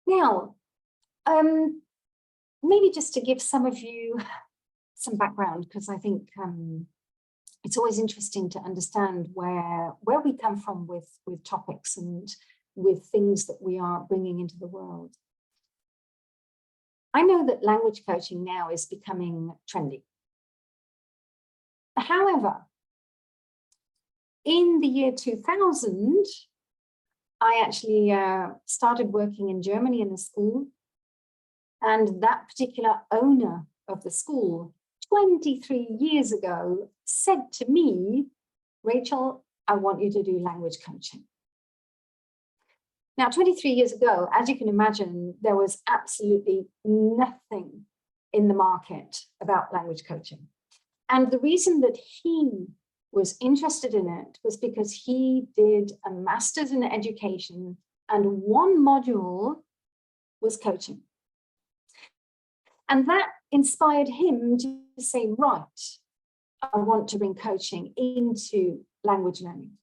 Now, maybe just to give some of you some background, because I think it's always interesting to understand where we come from with topics and with things that we are bringing into the world. I know that language coaching now is becoming trendy. However, in the year 2000, I actually started working in Germany in a school, and that particular owner of the school 23 years ago said to me, Rachel, I want you to do language coaching. Now, 23 years ago, as you can imagine, there was absolutely nothing in the market about language coaching. And the reason that he was interested in it was because he did a master's in education and one module was coaching. And that inspired him to say, right, I want to bring coaching into language learning.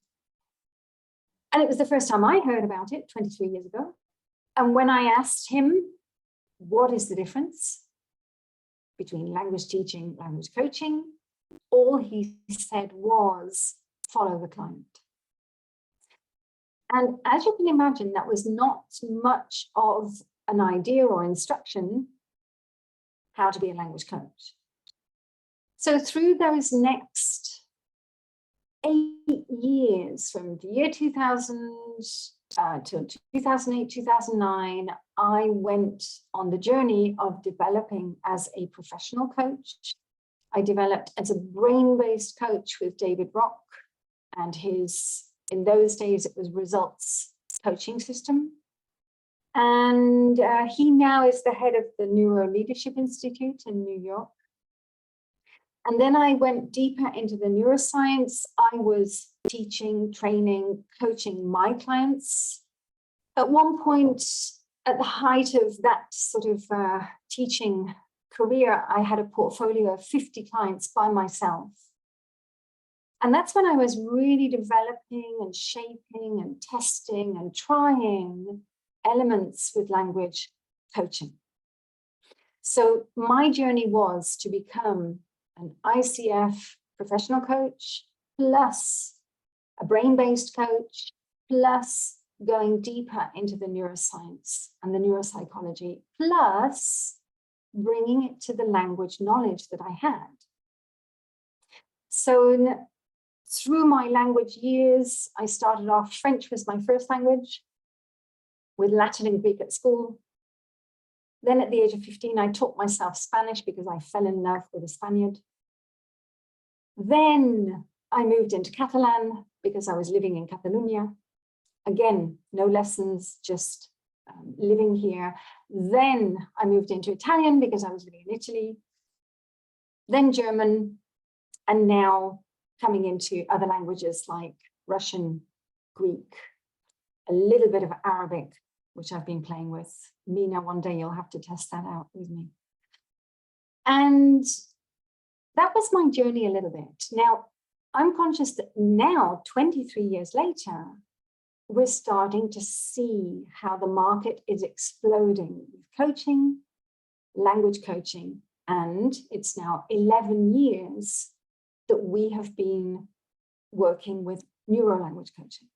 And it was the first time I heard about it 23 years ago. And when I asked him, what is the difference between language teaching, language coaching, all he said was, follow the client. And as you can imagine, that was not much of an idea or instruction how to be a language coach. So through those next 8 years, from the year 2000 to 2008, 2009, I went on the journey of developing as a professional coach. I developed as a brain-based coach with David Rock and his, in those days, it was results coaching system. And he now is the head of the Neuro Leadership Institute in New York. And then I went deeper into the neuroscience. I was teaching, training, coaching my clients. At one point, at the height of that sort of teaching career, I had a portfolio of 50 clients by myself. And that's when I was really developing and shaping and testing and trying elements with language coaching. So my journey was to become an ICF professional coach, plus a brain-based coach, plus going deeper into the neuroscience and the neuropsychology, plus bringing it to the language knowledge that I had. So through my language years, I started off, French was my first language, with Latin and Greek at school. Then at the age of 15, I taught myself Spanish because I fell in love with a Spaniard. Then I moved into Catalan because I was living in Catalonia. Again, no lessons, just living here. Then I moved into Italian because I was living in Italy. Then German, and now coming into other languages like Russian, Greek, a little bit of Arabic, which I've been playing with. Mina, one day you'll have to test that out with me. And that was my journey a little bit. Now, I'm conscious that now, 23 years later, we're starting to see how the market is exploding with coaching, language coaching, and it's now 11 years that we have been working with neurolanguage coaching.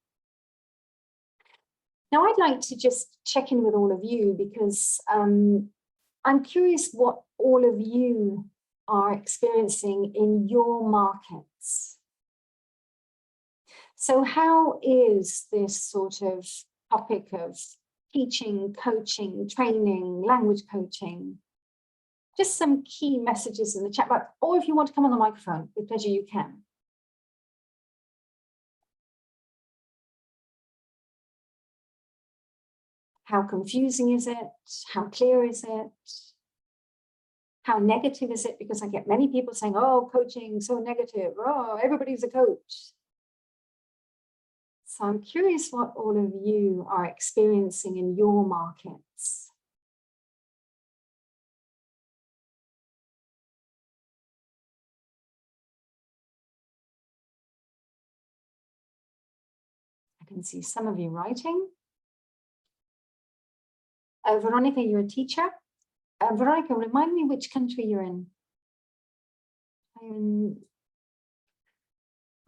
Now, I'd like to just check in with all of you because I'm curious what all of you are experiencing in your markets. So how is this sort of topic of teaching, coaching, training, language coaching? Just some key messages in the chat box, or if you want to come on the microphone, with pleasure you can. How confusing is it? How clear is it? How negative is it? Because I get many people saying, oh, coaching, so negative. Oh, everybody's a coach. So I'm curious what all of you are experiencing in your markets. I can see some of you writing. Veronica, you're a teacher. Veronica, remind me which country you're in. I'm in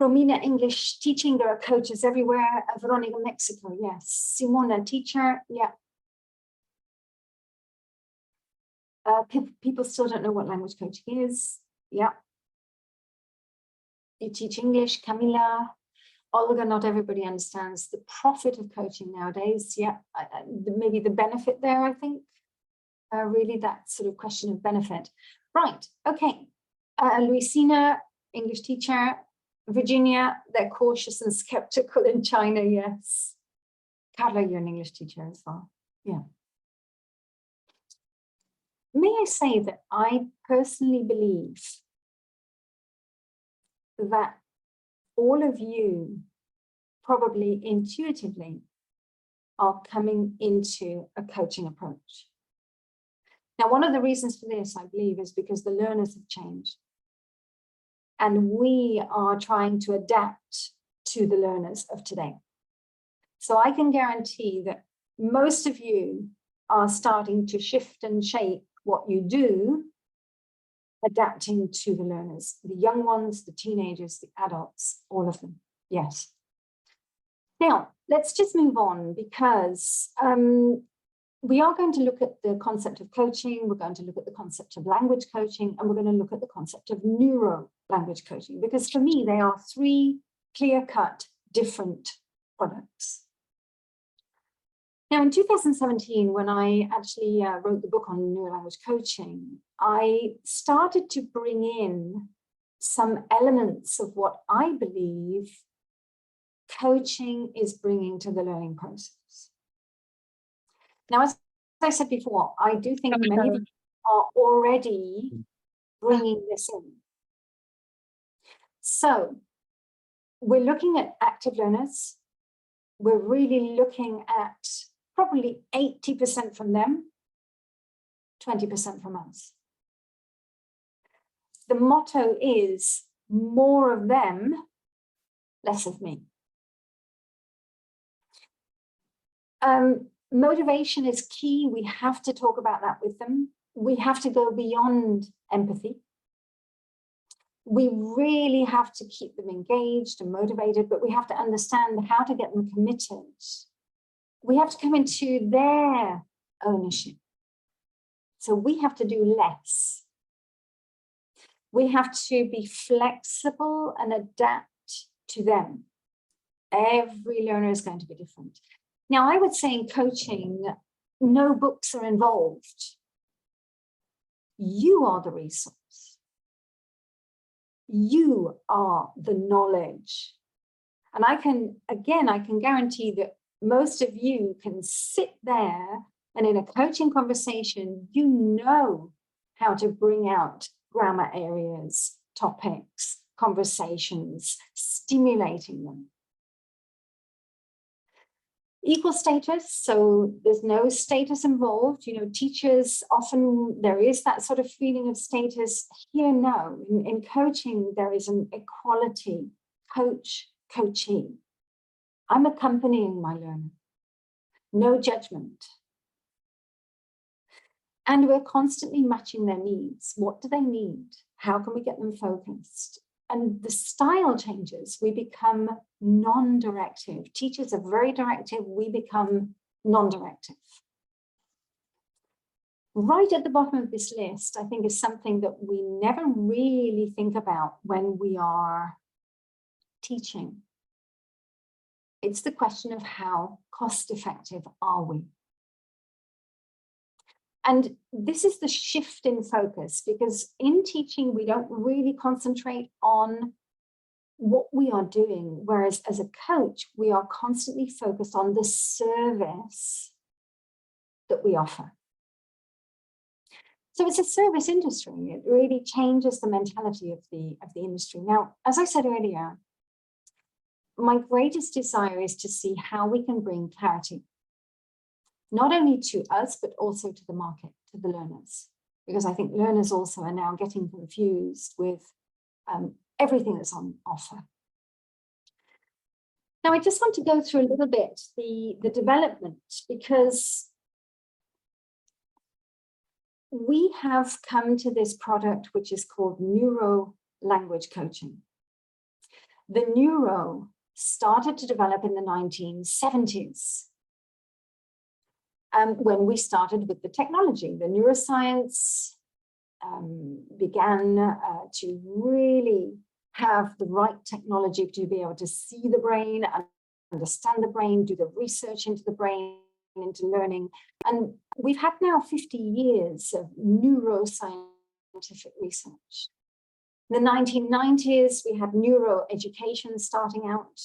Romina, English teaching. There are coaches everywhere. Veronica, Mexico. Yes. Simona, teacher. Yeah. People still don't know what language coaching is. Yeah. You teach English. Camila. Olga, not everybody understands the profit of coaching nowadays. Yeah. Maybe the benefit there, I think. Really that sort of question of benefit. Right. Okay. Luisina, English teacher. Virginia, they're cautious and skeptical in China. Yes. Carla, you're an English teacher as well. Yeah. May I say that I personally believe that all of you probably intuitively are coming into a coaching approach. Now, one of the reasons for this, I believe, is because the learners have changed. And we are trying to adapt to the learners of today. So I can guarantee that most of you are starting to shift and shape what you do, adapting to the learners, the young ones, the teenagers, the adults, all of them. Yes. Now, let's just move on, because we are going to look at the concept of coaching, we're going to look at the concept of language coaching, and we're going to look at the concept of neuro-language coaching, because for me, they are three clear-cut different products. Now, in 2017, when I actually wrote the book on neurolanguage coaching, I started to bring in some elements of what I believe coaching is bringing to the learning process. Now, as I said before, I do think many of you are already bringing this in. So we're looking at active learners. We're really looking at probably 80% from them, 20% from us. The motto is more of them, less of me. Motivation is key. We have to talk about that with them. We have to go beyond empathy. We really have to keep them engaged and motivated, but we have to understand how to get them committed. We have to come into their ownership. So we have to do less. We have to be flexible and adapt to them. Every learner is going to be different. Now, I would say in coaching, no books are involved. You are the resource. You are the knowledge. And I can guarantee that most of you can sit there and in a coaching conversation, you know how to bring out grammar areas, topics, conversations, stimulating them. Equal status, so there's no status involved. You know, teachers often, there is that sort of feeling of status. Here, no. In coaching, there is an equality, coach, coachee. I'm accompanying my learner. No judgment. And we're constantly matching their needs. What do they need? How can we get them focused? And the style changes. We become non-directive. Teachers are very directive. We become non-directive. Right at the bottom of this list, I think, is something that we never really think about when we are teaching. It's the question of how cost-effective are we? And this is the shift in focus, because in teaching, we don't really concentrate on what we are doing, whereas as a coach, we are constantly focused on the service that we offer. So it's a service industry. It really changes the mentality of the industry. Now, as I said earlier, my greatest desire is to see how we can bring clarity, not only to us, but also to the market, to the learners, because I think learners also are now getting confused with everything that's on offer. Now, I just want to go through a little bit the development, because we have come to this product, which is called Neurolanguage Coaching. The neuro started to develop in the 1970s when we started with the technology. The neuroscience began to really have the right technology to be able to see the brain, understand the brain, do the research into the brain, into learning. And we've had now 50 years of neuroscientific research. In the 1990s, we had neuroeducation starting out.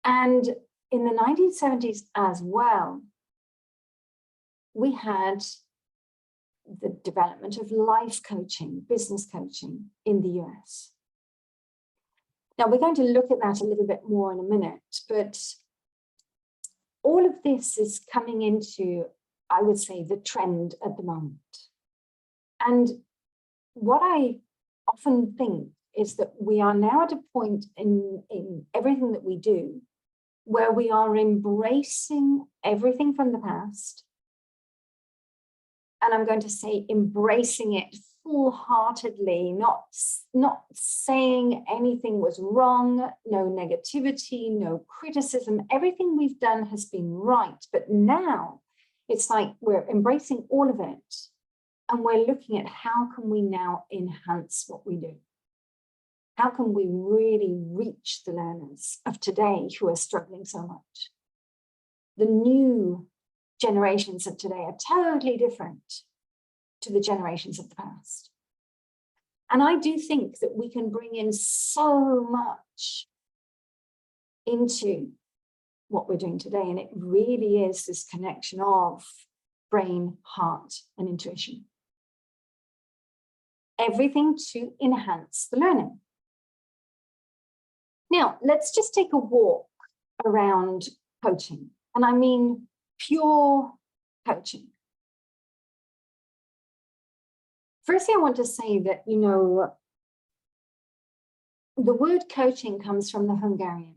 And in the 1970s as well, we had the development of life coaching, business coaching in the US. Now, we're going to look at that a little bit more in a minute, but all of this is coming into, I would say, the trend at the moment. And what I often think is that we are now at a point in everything that we do where we are embracing everything from the past. And I'm going to say embracing it full-heartedly, not saying anything was wrong, no negativity, no criticism. Everything we've done has been right. But now it's like we're embracing all of it. And we're looking at how can we now enhance what we do? How can we really reach the learners of today who are struggling so much? The new generations of today are totally different to the generations of the past. And I do think that we can bring in so much into what we're doing today. And it really is this connection of brain, heart, and intuition. Everything to enhance the learning. Now, let's just take a walk around coaching. And I mean pure coaching. Firstly, I want to say that, you know, the word coaching comes from the Hungarian.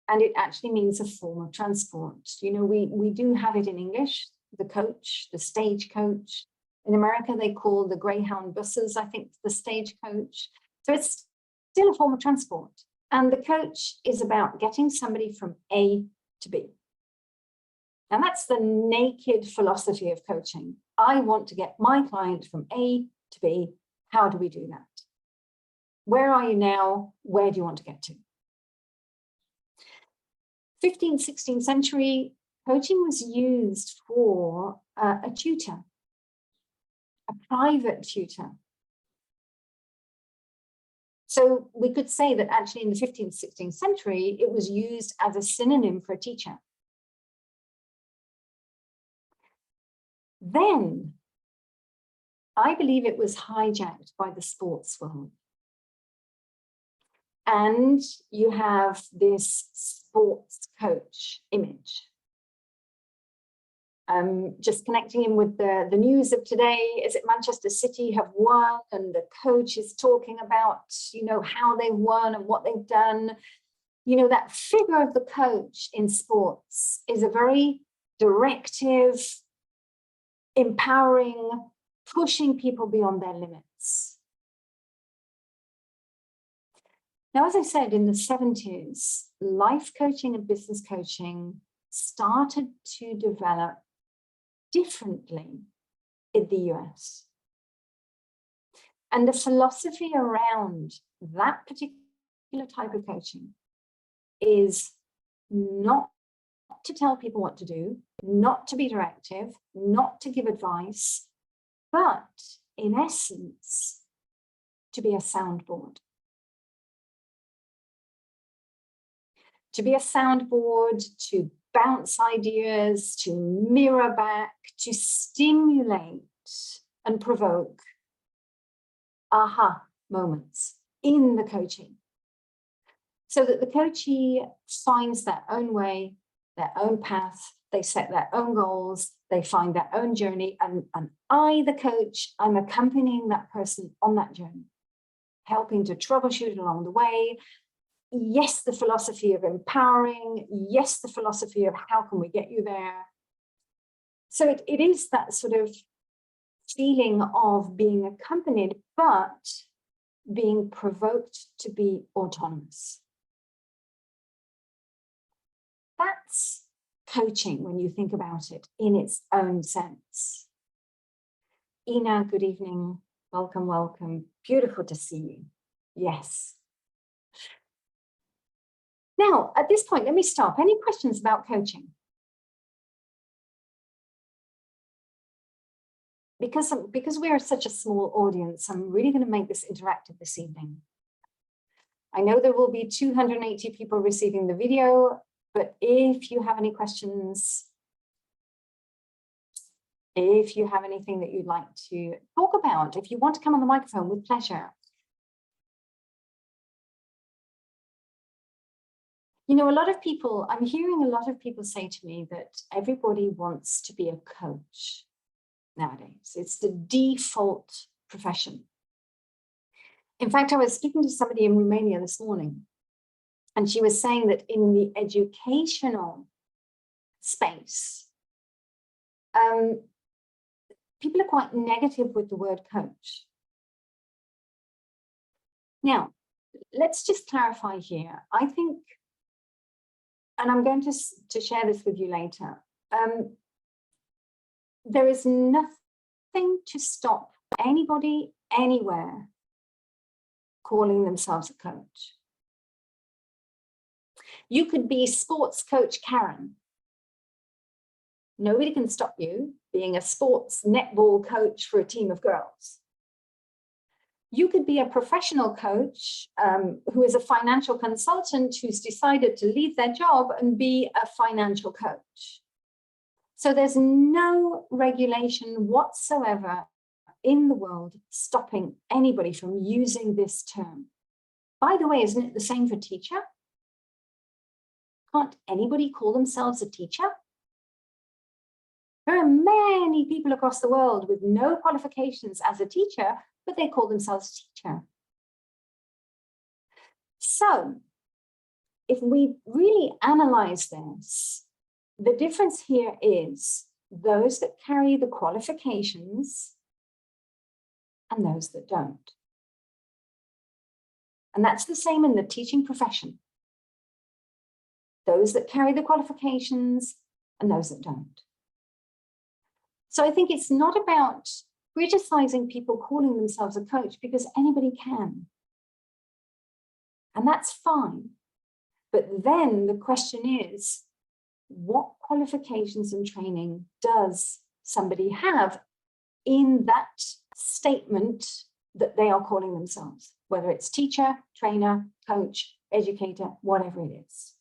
And it actually means a form of transport. You know, we do have it in English, the coach, the stagecoach. In America, they call the Greyhound buses, I think, the stagecoach. So it's still a form of transport. And the coach is about getting somebody from A to B. And that's the naked philosophy of coaching. I want to get my client from A to B. How do we do that? Where are you now? Where do you want to get to? 15th, 16th century, coaching was used for a tutor, a private tutor. So we could say that actually in the 15th, 16th century, it was used as a synonym for a teacher. Then, I believe it was hijacked by the sports world. And you have this sports coach image. Just connecting in with the news of today, is it Manchester City have won and the coach is talking about, you know, how they've won and what they've done. You know, that figure of the coach in sports is a very directive, empowering, pushing people beyond their limits. Now, as I said, in the 70s, life coaching and business coaching started to develop differently in the US. And the philosophy around that particular type of coaching is not to tell people what to do, not to be directive, not to give advice, but in essence, to be a soundboard. To be a soundboard, to bounce ideas, to mirror back, to stimulate and provoke aha moments in the coaching. So that the coachee finds their own way, their own path, they set their own goals, they find their own journey, and I, the coach, I'm accompanying that person on that journey, helping to troubleshoot along the way. Yes, the philosophy of empowering. Yes, the philosophy of how can we get you there. So it is that sort of feeling of being accompanied, but being provoked to be autonomous. That's coaching when you think about it in its own sense. Ina, good evening. Welcome, welcome. Beautiful to see you. Yes. Now, at this point, let me stop. Any questions about coaching? Because we are such a small audience, I'm really going to make this interactive this evening. I know there will be 280 people receiving the video, but if you have any questions, if you have anything that you'd like to talk about, if you want to come on the microphone, with pleasure. You know, a lot of people, I'm hearing a lot of people say to me that everybody wants to be a coach nowadays. It's the default profession. In fact, I was speaking to somebody in Romania this morning, and she was saying that in the educational space, people are quite negative with the word coach. Now, let's just clarify here. I think, and I'm going to share this with you later, there is nothing to stop anybody anywhere calling themselves a coach. You could be sports coach Karen. Nobody can stop you being a sports netball coach for a team of girls. You could be a professional coach who is a financial consultant who's decided to leave their job and be a financial coach. So there's no regulation whatsoever in the world stopping anybody from using this term. By the way, isn't it the same for teacher? Can't anybody call themselves a teacher? There are many people across the world with no qualifications as a teacher, but they call themselves teacher. So if we really analyze this, the difference here is those that carry the qualifications and those that don't. And that's the same in the teaching profession. Those that carry the qualifications and those that don't. So I think it's not about criticizing people calling themselves a coach, because anybody can. And that's fine. But then the question is, what qualifications and training does somebody have in that statement that they are calling themselves, whether it's teacher, trainer, coach, educator, whatever it is.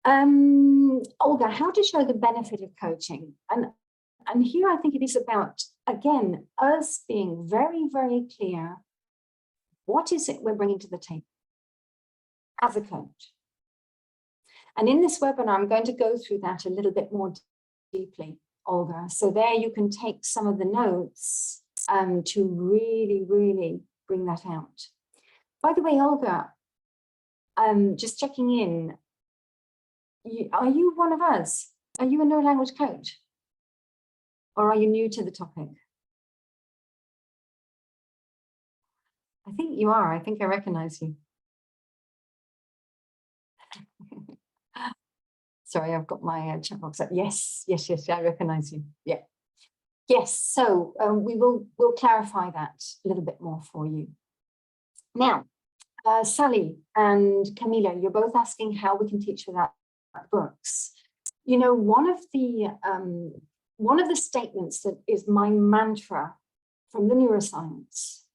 Olga, how to show the benefit of coaching? And here I think it is about, again, us being very, very clear, what is it we're bringing to the table as a coach? And in this webinar, I'm going to go through that a little bit more deeply, Olga. So there you can take some of the notes to really, really bring that out. By the way, Olga, just checking in, are you one of us? Are you a neurolanguage coach? Or are you new to the topic? I think you are. I think I recognize you. Sorry, I've got my chat box up. Yes, I recognize you. Yeah. Yes, so we'll clarify that a little bit more for you. Now, Sally and Camila, you're both asking how we can teach without books. You know, one of the statements that is my mantra from the neuroscience,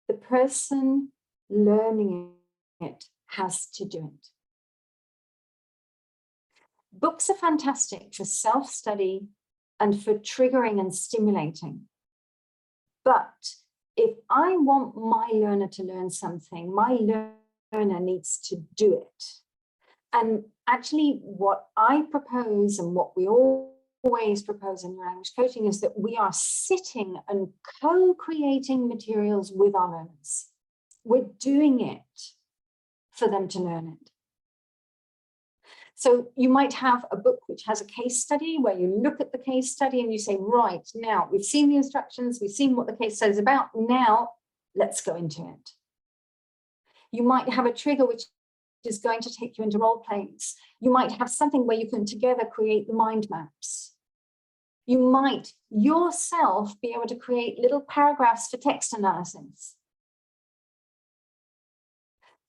the person learning it has to do it. Books are fantastic for self-study and for triggering and stimulating. But if I want my learner to learn something, my learner needs to do it. And actually what I propose and what we always propose in neurolanguage coaching is that we are sitting and co-creating materials with our learners. We're doing it for them to learn it. So you might have a book which has a case study where you look at the case study and you say, right, now we've seen the instructions, we've seen what the case study is about, now let's go into it. You might have a trigger which is going to take you into role plays. You might have something where you can together create the mind maps. You might yourself be able to create little paragraphs for text analysis.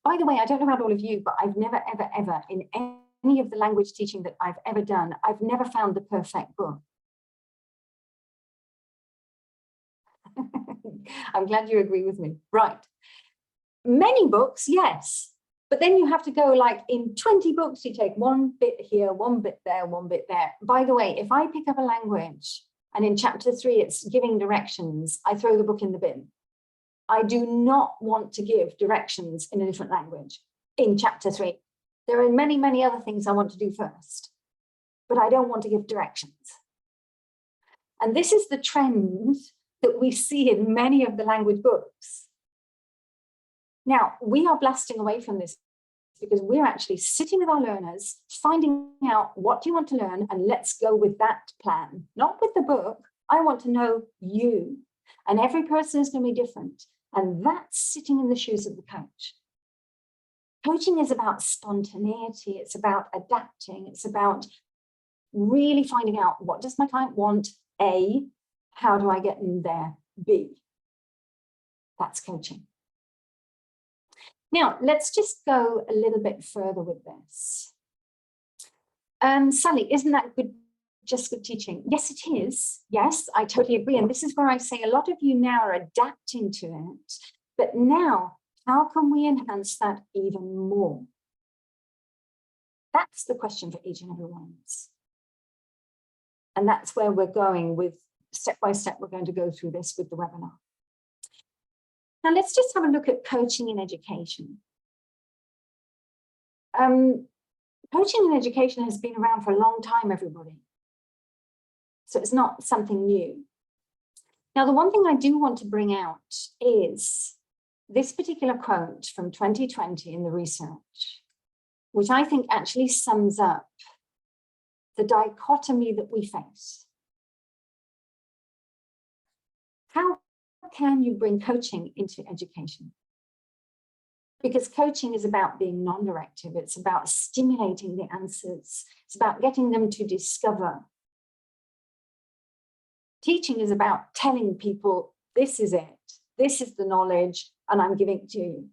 By the way, I don't know about all of you, but I've never, ever, ever, in any of the language teaching that I've ever done, I've never found the perfect book. I'm glad you agree with me. Right. Many books, yes. But then you have to go like in 20 books, you take one bit here, one bit there, one bit there. By the way, if I pick up a language and in chapter 3, it's giving directions, I throw the book in the bin. I do not want to give directions in a different language in chapter 3. There are many, many other things I want to do first, but I don't want to give directions. And this is the trend that we see in many of the language books. Now, we are blasting away from this because we're actually sitting with our learners, finding out what do you want to learn, and let's go with that plan, not with the book. I want to know you, and every person is going to be different. And that's sitting in the shoes of the coach. Coaching is about spontaneity. It's about adapting. It's about really finding out, what does my client want? A, how do I get in there? B. That's coaching. Now, let's just go a little bit further with this. Sally, isn't that good, just good teaching? Yes, it is. Yes, I totally agree. And this is where I say a lot of you now are adapting to it. But now, how can we enhance that even more? That's the question for each and every one of us. And that's where we're going with step by step. We're going to go through this with the webinar. Now, let's just have a look at coaching in education. Coaching in education has been around for a long time, everybody. So it's not something new. Now, the one thing I do want to bring out is this particular quote from 2020 in the research, which I think actually sums up the dichotomy that we face. How can you bring coaching into education? Because coaching is about being non-directive. It's about stimulating the answers. It's about getting them to discover. Teaching is about telling people, this is it. This is the knowledge, and I'm giving it to you.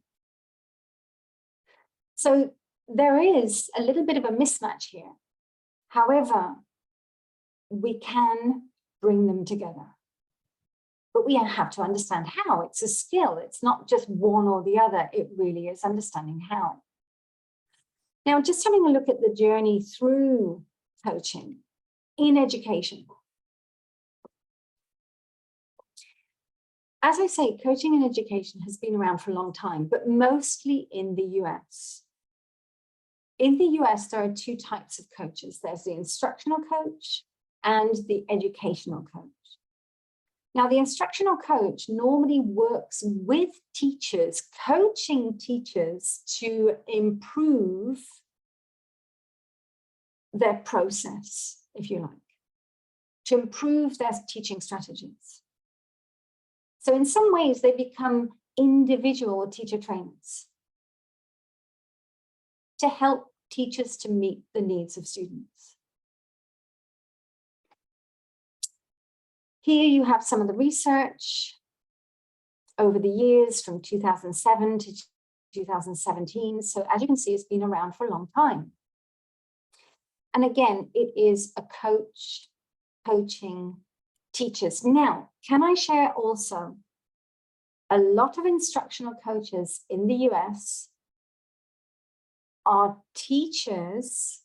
So there is a little bit of a mismatch here. However, we can bring them together. But we have to understand how. It's a skill. It's not just one or the other. It really is understanding how. Now, just having a look at the journey through coaching in education. As I say, coaching in education has been around for a long time, but mostly in the US. In the US, there are two types of coaches. There's the instructional coach and the educational coach. Now, the instructional coach normally works with teachers, coaching teachers to improve their process, if you like, to improve their teaching strategies. So in some ways, they become individual teacher trainers to help teachers to meet the needs of students. Here you have some of the research over the years from 2007 to 2017. So as you can see, it's been around for a long time. And again, it is a coach coaching teachers. Now, can I share also a lot of instructional coaches in the US are teachers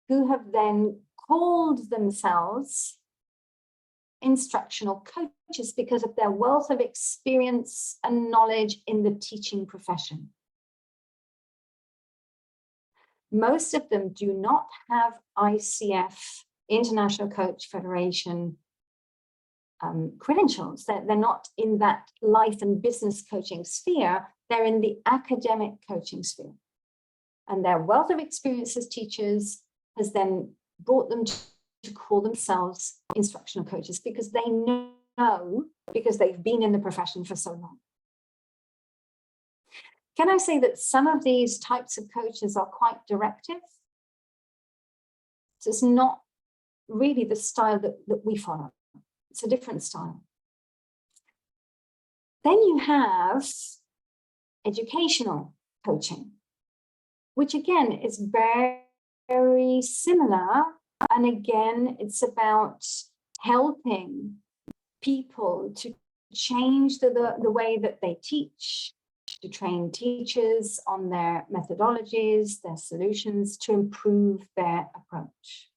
who have then called themselves instructional coaches because of their wealth of experience and knowledge in the teaching profession. Most of them do not have ICF, International Coach Federation, credentials. They're not in that life and business coaching sphere. They're in the academic coaching sphere. And their wealth of experience as teachers has then brought them to call themselves instructional coaches, because they know, because they've been in the profession for so long. Can I say that some of these types of coaches are quite directive? So it's not really the style that we follow. It's a different style. Then you have educational coaching, which again is very, very similar. And again, it's about helping people to change the way that they teach, to train teachers on their methodologies, their solutions, to improve their approach.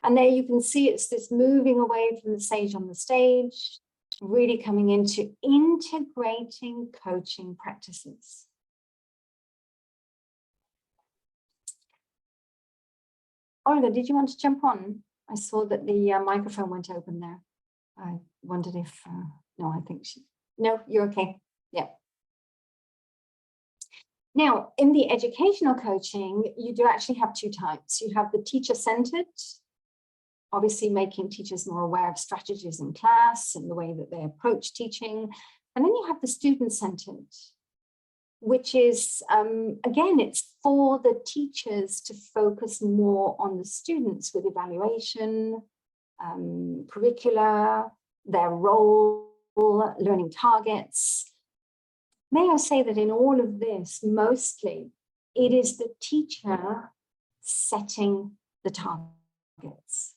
And there you can see it's this moving away from the sage on the stage, really coming into integrating coaching practices. Olga, did you want to jump on? I saw that the microphone went open there. I wondered if, no, I think no, you're okay. Yeah. Now, in the educational coaching, you do actually have two types. You have the teacher-centered, obviously making teachers more aware of strategies in class and the way that they approach teaching. And then you have the student-centered, which is, again, it's for the teachers to focus more on the students with evaluation, curricula, their role, learning targets. May I say that in all of this, mostly, it is the teacher setting the targets.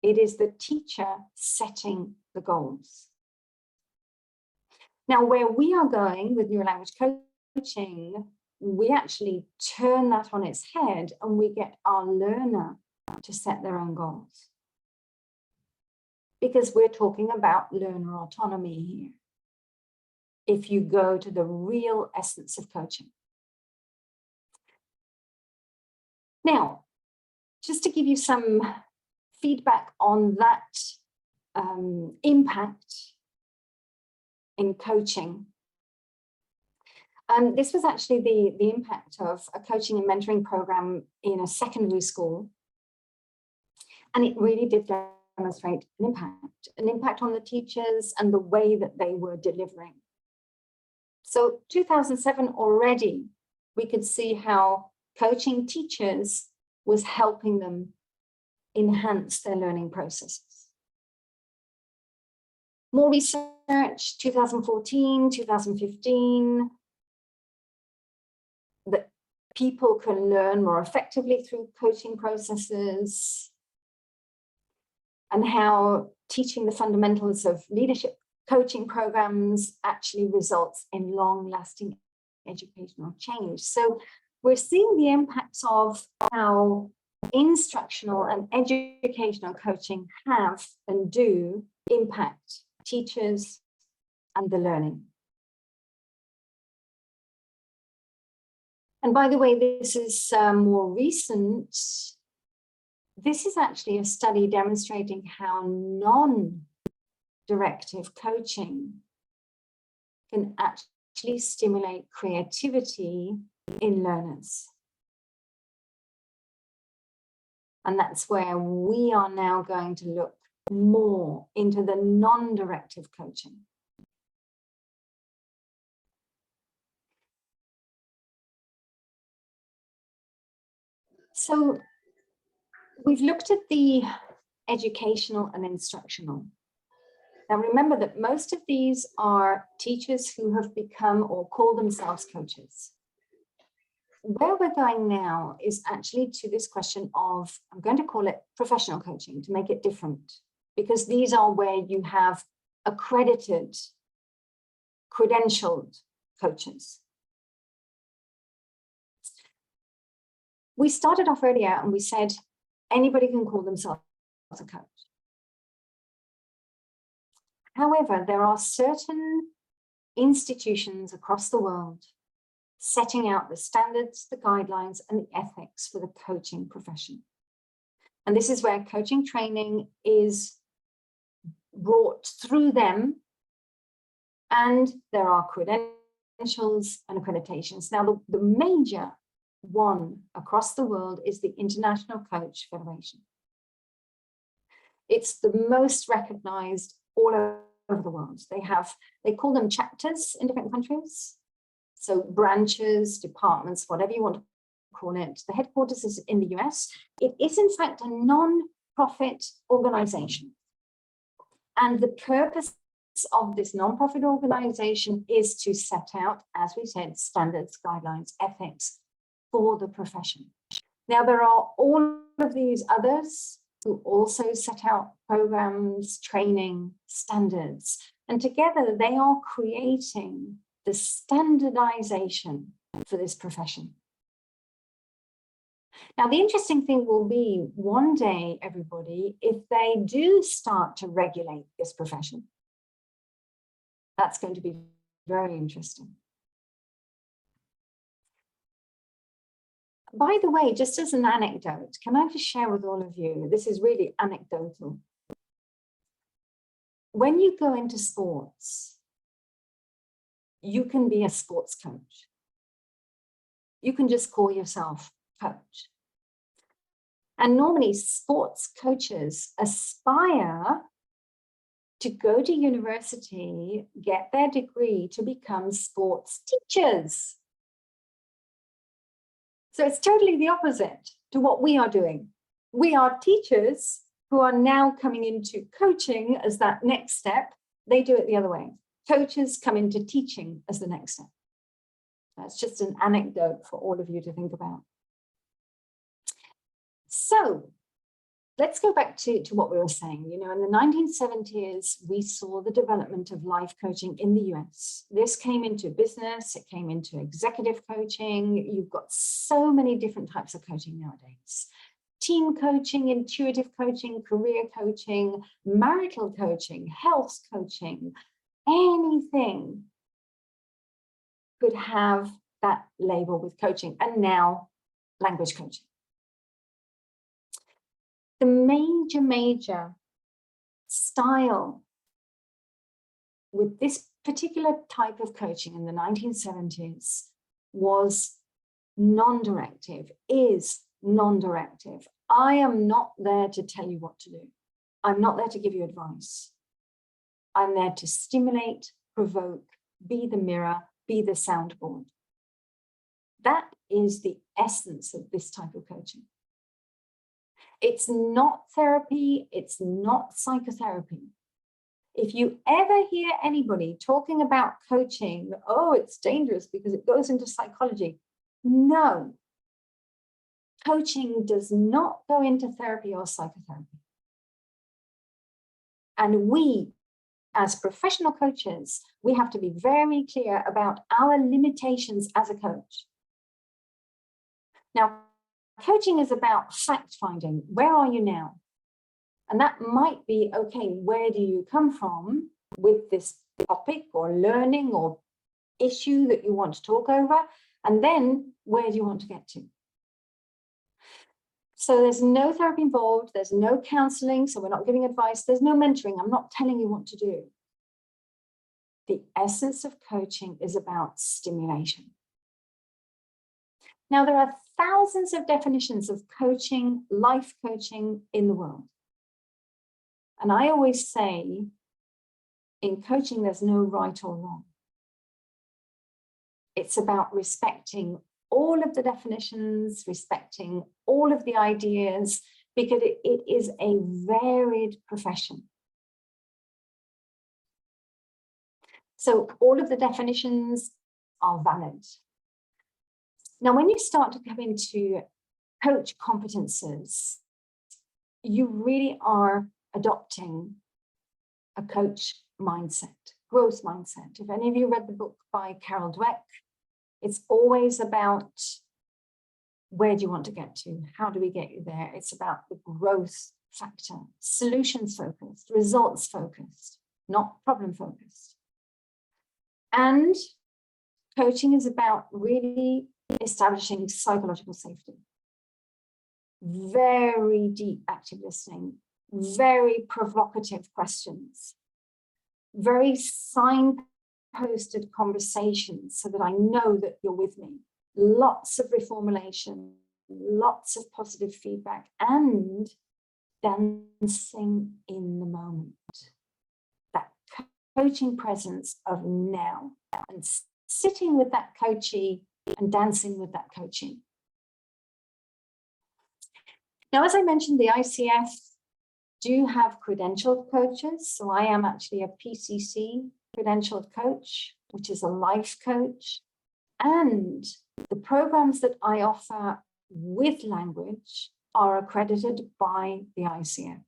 It is the teacher setting the goals. Now, where we are going with neurolanguage coaching, we actually turn that on its head and we get our learner to set their own goals. Because we're talking about learner autonomy here. If you go to the real essence of coaching. Now, just to give you some feedback on that impact in coaching. This was actually the impact of a coaching and mentoring program in a secondary school. And it really did demonstrate an impact on the teachers and the way that they were delivering. So 2007 already, we could see how coaching teachers was helping them enhance their learning processes. More research, 2014, 2015, that people can learn more effectively through coaching processes, and how teaching the fundamentals of leadership coaching programs actually results in long-lasting educational change. So we're seeing the impacts of how instructional and educational coaching have and do impact teachers and the learning. And by the way, this is more recent. This is actually a study demonstrating how non-directive coaching can actually stimulate creativity in learners. And that's where we are now going to look more into the non-directive coaching. So we've looked at the educational and instructional. Now remember that most of these are teachers who have become or call themselves coaches. Where we're going now is actually to this question of, I'm going to call it professional coaching to make it different, because these are where you have accredited, credentialed coaches. We started off earlier and we said anybody can call themselves a coach. However, there are certain institutions across the world setting out the standards, the guidelines, and the ethics for the coaching profession. And this is where coaching training is brought through them, and there are credentials credentials and accreditations. Now, the major one across the world is the International Coach Federation. It's the most recognized all over the world. They call them chapters in different countries. So branches, departments, whatever you want to call it. The headquarters is in the US. It is in fact a non-profit organization. And the purpose of this non-profit organization is to set out, as we said, standards, guidelines, ethics for the profession. Now, there are all of these others who also set out programs, training, standards, and together they are creating the standardization for this profession. Now, the interesting thing will be one day, everybody, if they do start to regulate this profession. That's going to be very interesting. By the way, just as an anecdote, can I just share with all of you, this is really anecdotal. When you go into sports, you can be a sports coach. You can just call yourself coach. And normally sports coaches aspire to go to university, get their degree to become sports teachers. So it's totally the opposite to what we are doing. We are teachers who are now coming into coaching as that next step. They do it the other way. Coaches come into teaching as the next step. That's just an anecdote for all of you to think about. So let's go back to what we were saying. You know, in the 1970s, we saw the development of life coaching in the US. This came into business, it came into executive coaching. You've got so many different types of coaching nowadays. Team coaching, intuitive coaching, career coaching, marital coaching, health coaching, anything could have that label with coaching, and now language coaching. The major style with this particular type of coaching in the 1970s was non-directive, is non-directive. I am not there to tell you what to do. I'm not there to give you advice. I'm there to stimulate, provoke, be the mirror, be the soundboard. That is the essence of this type of coaching. It's not therapy, it's not psychotherapy. If you ever hear anybody talking about coaching, oh, it's dangerous because it goes into psychology. No. Coaching does not go into therapy or psychotherapy. And we, as professional coaches, we have to be very clear about our limitations as a coach. Now, coaching is about fact-finding. Where are you now? And that might be, okay, where do you come from with this topic or learning or issue that you want to talk over? And then where do you want to get to? So there's no therapy involved. There's no counseling. So we're not giving advice. There's no mentoring. I'm not telling you what to do. The essence of coaching is about stimulation. Now, there are thousands of definitions of coaching, life coaching in the world. And I always say, in coaching, there's no right or wrong. It's about respecting all of the definitions, respecting all of the ideas, because it is a varied profession. So all of the definitions are valid. Now, when you start to come into coach competences, you really are adopting a coach mindset, growth mindset. If any of you read the book by Carol Dweck, it's always about where do you want to get to? How do we get you there? It's about the growth factor, solutions focused, results focused, not problem focused. And coaching is about really establishing psychological safety. Very deep active listening, very provocative questions, very signposted signposted conversations so that I know that you're with me. Lots of reformulation, lots of positive feedback, and dancing in the moment. That coaching presence of now, and sitting with that coachee and dancing with that coachee. Now, as I mentioned, the ICF do have credentialed coaches. So I am actually a PCC credentialed coach, which is a life coach. And the programs that I offer with language are accredited by the ICF.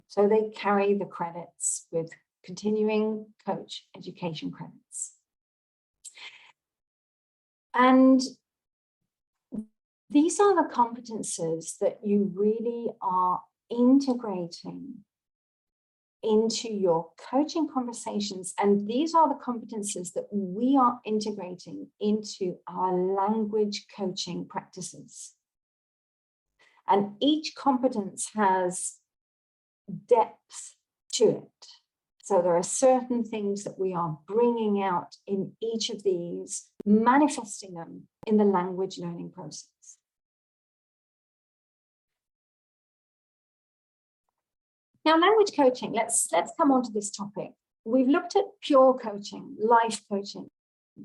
So they carry the credits with continuing coach education credits. And these are the competences that you really are integrating into your coaching conversations. And these are the competences that we are integrating into our language coaching practices. And each competence has depth to it. So there are certain things that we are bringing out in each of these, manifesting them in the language learning process. Now, language coaching, let's come on to this topic. We've looked at pure coaching, life coaching,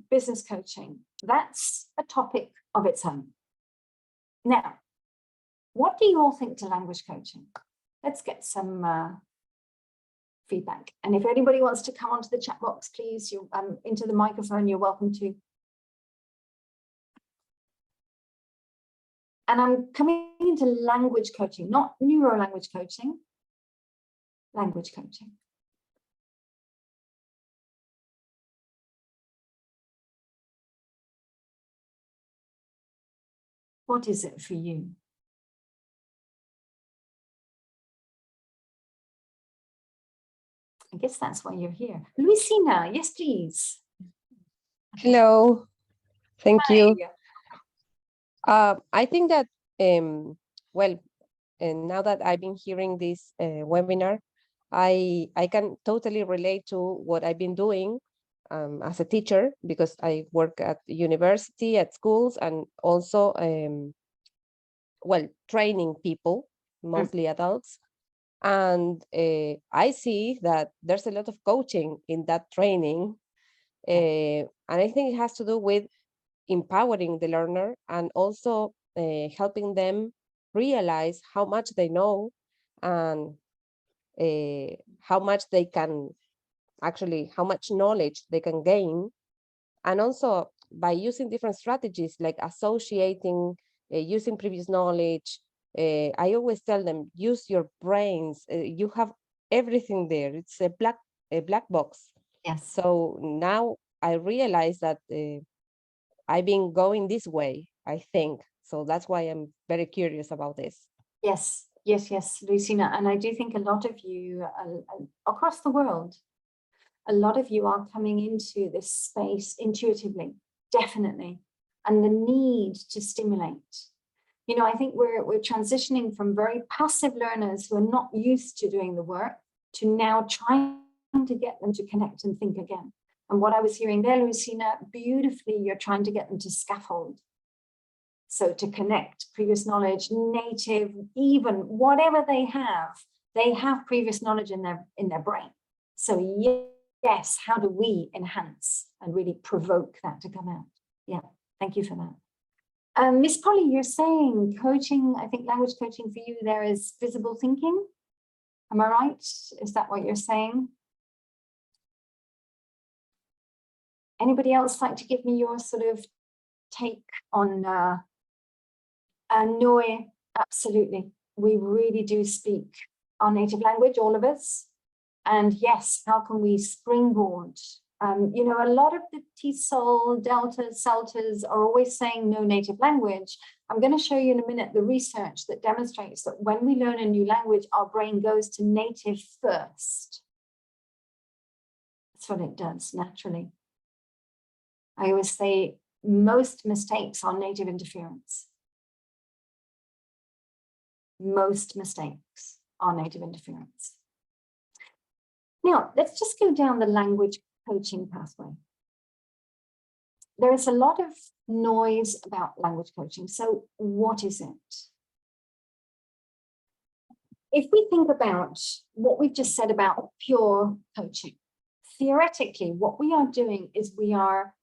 business coaching. That's a topic of its own. Now, what do you all think to language coaching? Let's get some feedback. And if anybody wants to come onto the chat box, please, into the microphone, you're welcome to. And I'm coming into language coaching, not neurolanguage coaching, language coaching. What is it for you? I guess that's why you're here. Luisina, yes, please. Hello, thank Hi. you. I think that, well, now that I've been hearing this webinar, I can totally relate to what I've been doing as a teacher, because I work at university, at schools, and also, well, training people, mostly adults. And I see that there's a lot of coaching in that training. And I think it has to do with empowering the learner and also helping them realize how much they know and how much they can actually, how much knowledge they can gain. And also by using different strategies like associating, using previous knowledge. I always tell them, use your brains. You have everything there. It's a black box. Yes. So now I realize that I've been going this way, I think. So that's why I'm very curious about this. Yes, Lucina. And I do think a lot of you across the world, a lot of you are coming into this space intuitively, definitely. And the need to stimulate. You know, I think we're transitioning from very passive learners who are not used to doing the work to now trying to get them to connect and think again. And what I was hearing there, Lucina, beautifully, you're trying to get them to scaffold. So to connect previous knowledge, native, even whatever they have previous knowledge in their brain. So yes, how do we enhance and really provoke that to come out? Yeah, thank you for that. Miss Polly, you're saying coaching, I think language coaching for you there is visible thinking. Am I right? Is that what you're saying? Anybody else like to give me your sort of take on Noe? Absolutely. We really do speak our native language, all of us. And yes, how can we springboard? You know, a lot of the TESOL, Deltas, CELTAs are always saying no native language. I'm going to show you in a minute the research that demonstrates that when we learn a new language, our brain goes to native first. That's what it does naturally. I always say most mistakes are native interference. Most mistakes are native interference. Now, let's just go down the language coaching pathway. there is a lot of noise about language coaching. So what is it? If we think about what we've just said about pure coaching, theoretically, what we are doing is we are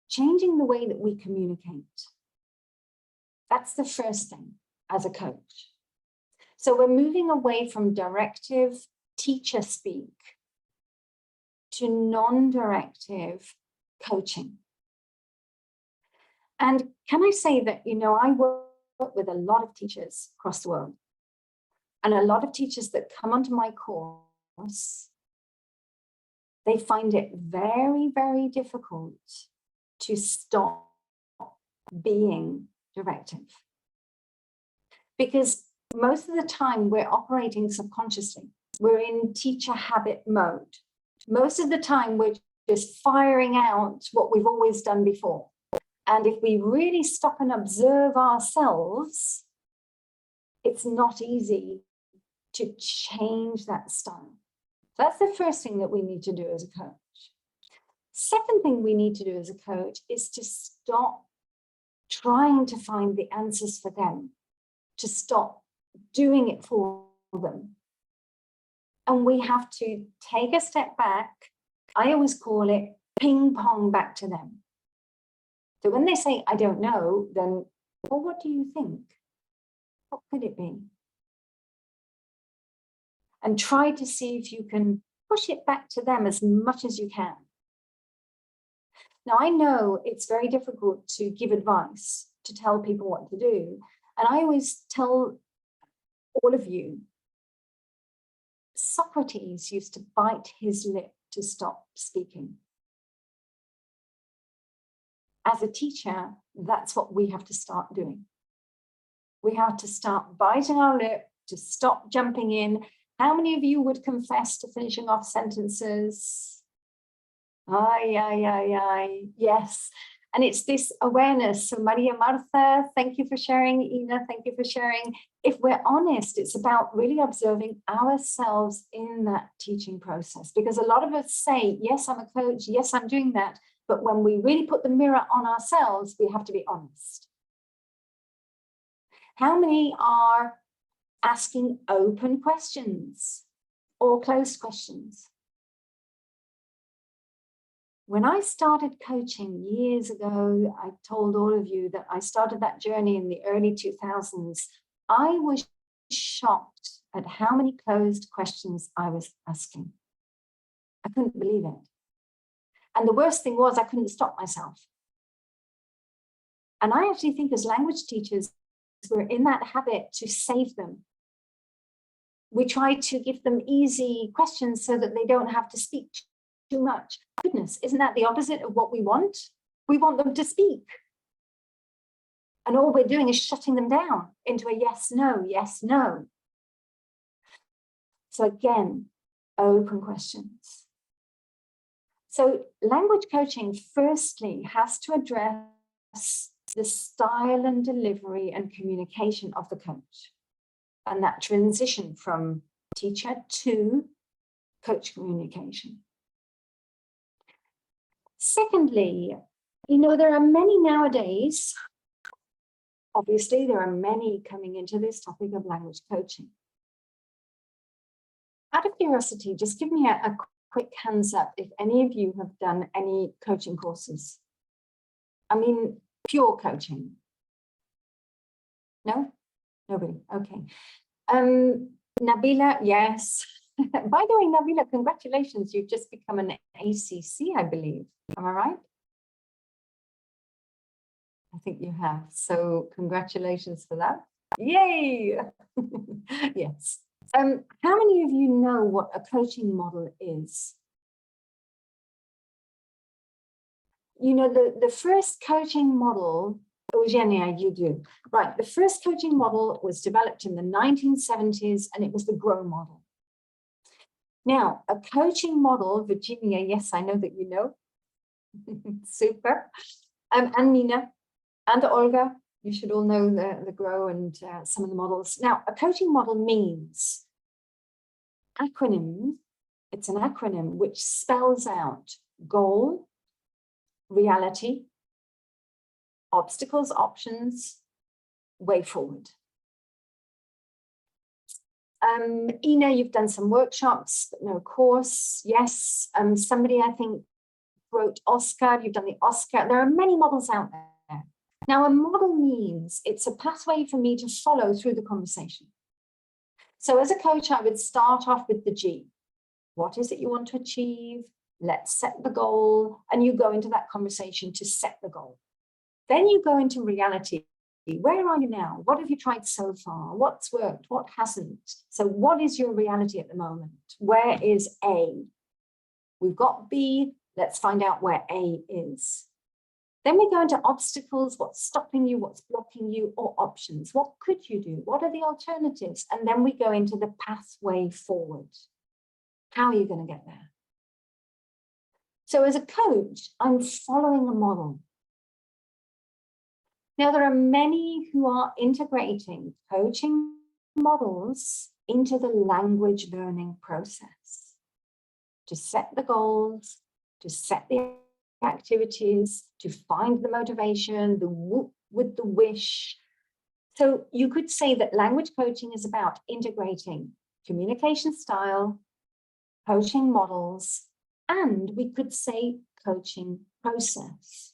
changing the way that we communicate. That's the first thing as a coach. So we're moving away from directive teacher speak to non-directive coaching. And can I say that, I work with a lot of teachers across the world, and a lot of teachers that come onto my course, they find it very, very difficult to stop being directive. Because most of the time we're operating subconsciously. We're in teacher habit mode. Most of the time we're just firing out what we've always done before. And if we really stop and observe ourselves, it's not easy to change that style. That's the first thing that we need to do as a coach. Second thing we need to do as a coach is to stop trying to find the answers for them, to stop doing it for them. And we have to take a step back. I always call it ping pong back to them. So when they say, I don't know, then, well, what do you think? What could it be? And try to see if you can push it back to them as much as you can. Now, I know it's very difficult to give advice, to tell people what to do. And I always tell all of you, Socrates used to bite his lip to stop speaking. As a teacher, that's what we have to start doing. We have to start biting our lip to stop jumping in. How many of you would confess to finishing off sentences? Yes. And it's this awareness. So Maria Martha, thank you for sharing. Ina, thank you for sharing. If we're honest, it's about really observing ourselves in that teaching process. Because a lot of us say, yes, I'm a coach. Yes, I'm doing that. But when we really put the mirror on ourselves, we have to be honest. How many are asking open questions or closed questions? When I started coaching years ago, I told all of you that I started that journey in the early 2000s. I was shocked at how many closed questions I was asking. I couldn't believe it. And the worst thing was I couldn't stop myself. And I actually think as language teachers, we're in that habit to save them. We try to give them easy questions so that they don't have to speak too much. Goodness, isn't that the opposite of what we want? We want them to speak. And all we're doing is shutting them down into a yes, no, yes, no. So again, open questions. So language coaching, firstly, has to address the style and delivery and communication of the coach. And that transition from teacher to coach communication. Secondly, there are many nowadays, obviously there are many coming into this topic of language coaching. Out of curiosity, just give me a quick hands up if any of you have done any coaching courses. I mean, pure coaching. No? Nobody, okay. Nabila, yes. By the way, Nabila, congratulations. You've just become an ACC, I believe. Am I right? I think you have. So congratulations for that. Yay! Yes. How many of you know what a coaching model is? The first coaching model, Eugenia, you do. Right, the first coaching model was developed in the 1970s, and it was the GROW model. Now, a coaching model, Virginia, yes, I know that you know. Super. And Nina and Olga, you should all know the GROW and some of the models. Now, a coaching model means acronym. It's an acronym which spells out goal, reality, obstacles, options, way forward. Ina, you've done some workshops, but no course. Yes. Somebody, I think, wrote Oscar. You've done the Oscar. There are many models out there. Now, a model means it's a pathway for me to follow through the conversation. So as a coach, I would start off with the G. What is it you want to achieve? Let's set the goal. And you go into that conversation to set the goal. Then you go into reality. Where are you now? What have you tried so far? What's worked? What hasn't? So what is your reality at the moment? Where is A? We've got B. Let's find out where A is. Then we go into obstacles, what's stopping you, what's blocking you, or options. What could you do? What are the alternatives? And then we go into the pathway forward. How are you going to get there? So as a coach, I'm following a model. Now, there are many who are integrating coaching models into the language learning process to set the goals, to set the activities, to find the motivation, the whoop with the wish. So you could say that language coaching is about integrating communication style, coaching models, and we could say coaching process.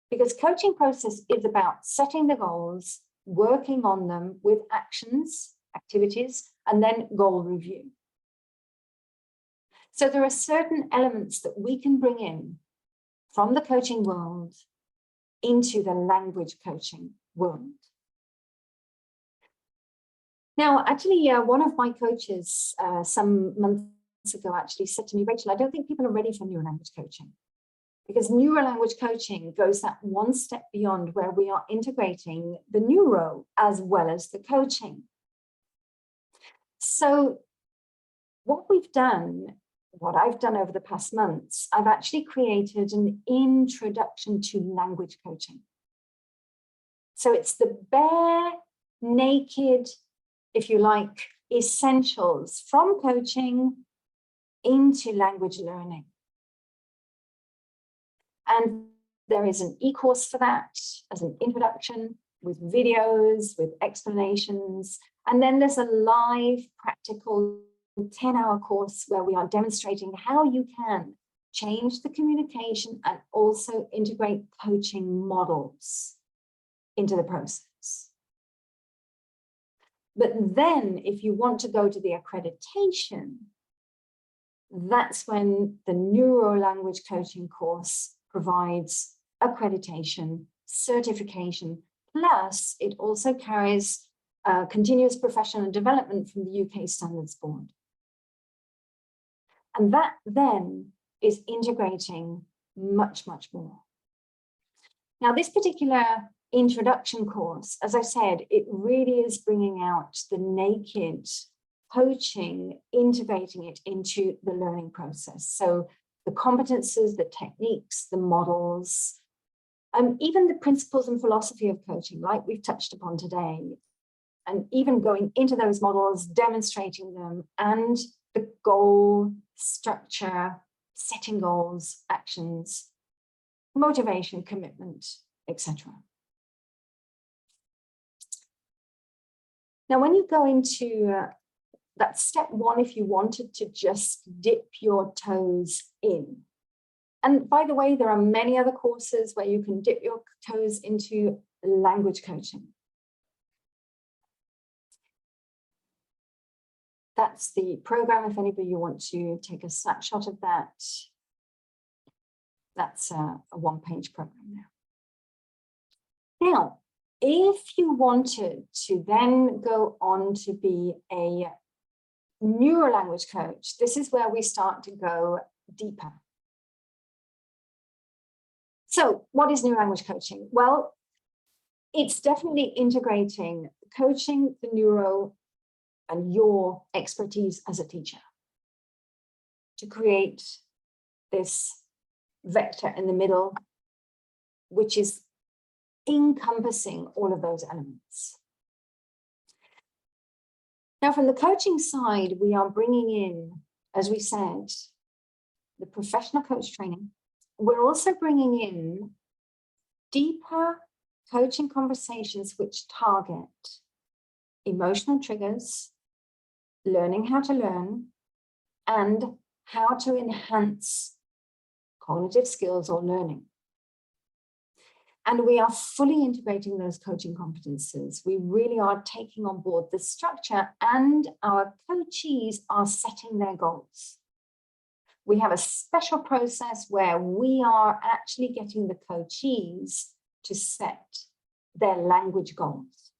Because coaching process is about setting the goals, working on them with actions, activities, and then goal review. So there are certain elements that we can bring in from the coaching world into the language coaching world. Now, actually, one of my coaches some months ago actually said to me, Rachel, I don't think people are ready for neurolanguage coaching. Because neurolanguage coaching goes that one step beyond where we are integrating the neuro as well as the coaching. So what we've done, what I've done over the past months, I've actually created an introduction to language coaching. So it's the bare, naked, if you like, essentials from coaching into language learning. And there is an e-course for that as an introduction with videos, with explanations. And then there's a live practical 10-hour course where we are demonstrating how you can change the communication and also integrate coaching models into the process. But then if you want to go to the accreditation, that's when the Neurolanguage Coaching course provides accreditation, certification, plus it also carries continuous professional development from the UK Standards Board. And that then is integrating much, much more. Now, this particular introduction course, as I said, it really is bringing out the naked coaching, integrating it into the learning process. So the competences, the techniques, the models, even the principles and philosophy of coaching, like we've touched upon today, and even going into those models, demonstrating them, and the goal, structure, setting goals, actions, motivation, commitment, etc. Now, when you go into that's step one, if you wanted to just dip your toes in. And by the way, there are many other courses where you can dip your toes into language coaching. That's the program. If anybody you want to take a snapshot of that, that's a one-page program now. Now, if you wanted to then go on to be a neurolanguage coach, this is where we start to go deeper. So what is neurolanguage coaching? Well, it's definitely integrating coaching, the neuro, and your expertise as a teacher to create this vector in the middle, which is encompassing all of those elements. Now, from the coaching side, we are bringing in, as we said, the professional coach training. We're also bringing in deeper coaching conversations which target emotional triggers, learning how to learn, and how to enhance cognitive skills or learning. And we are fully integrating those coaching competences. We really are taking on board the structure, and our coachees are setting their goals. We have a special process where we are actually getting the coachees to set their language goals.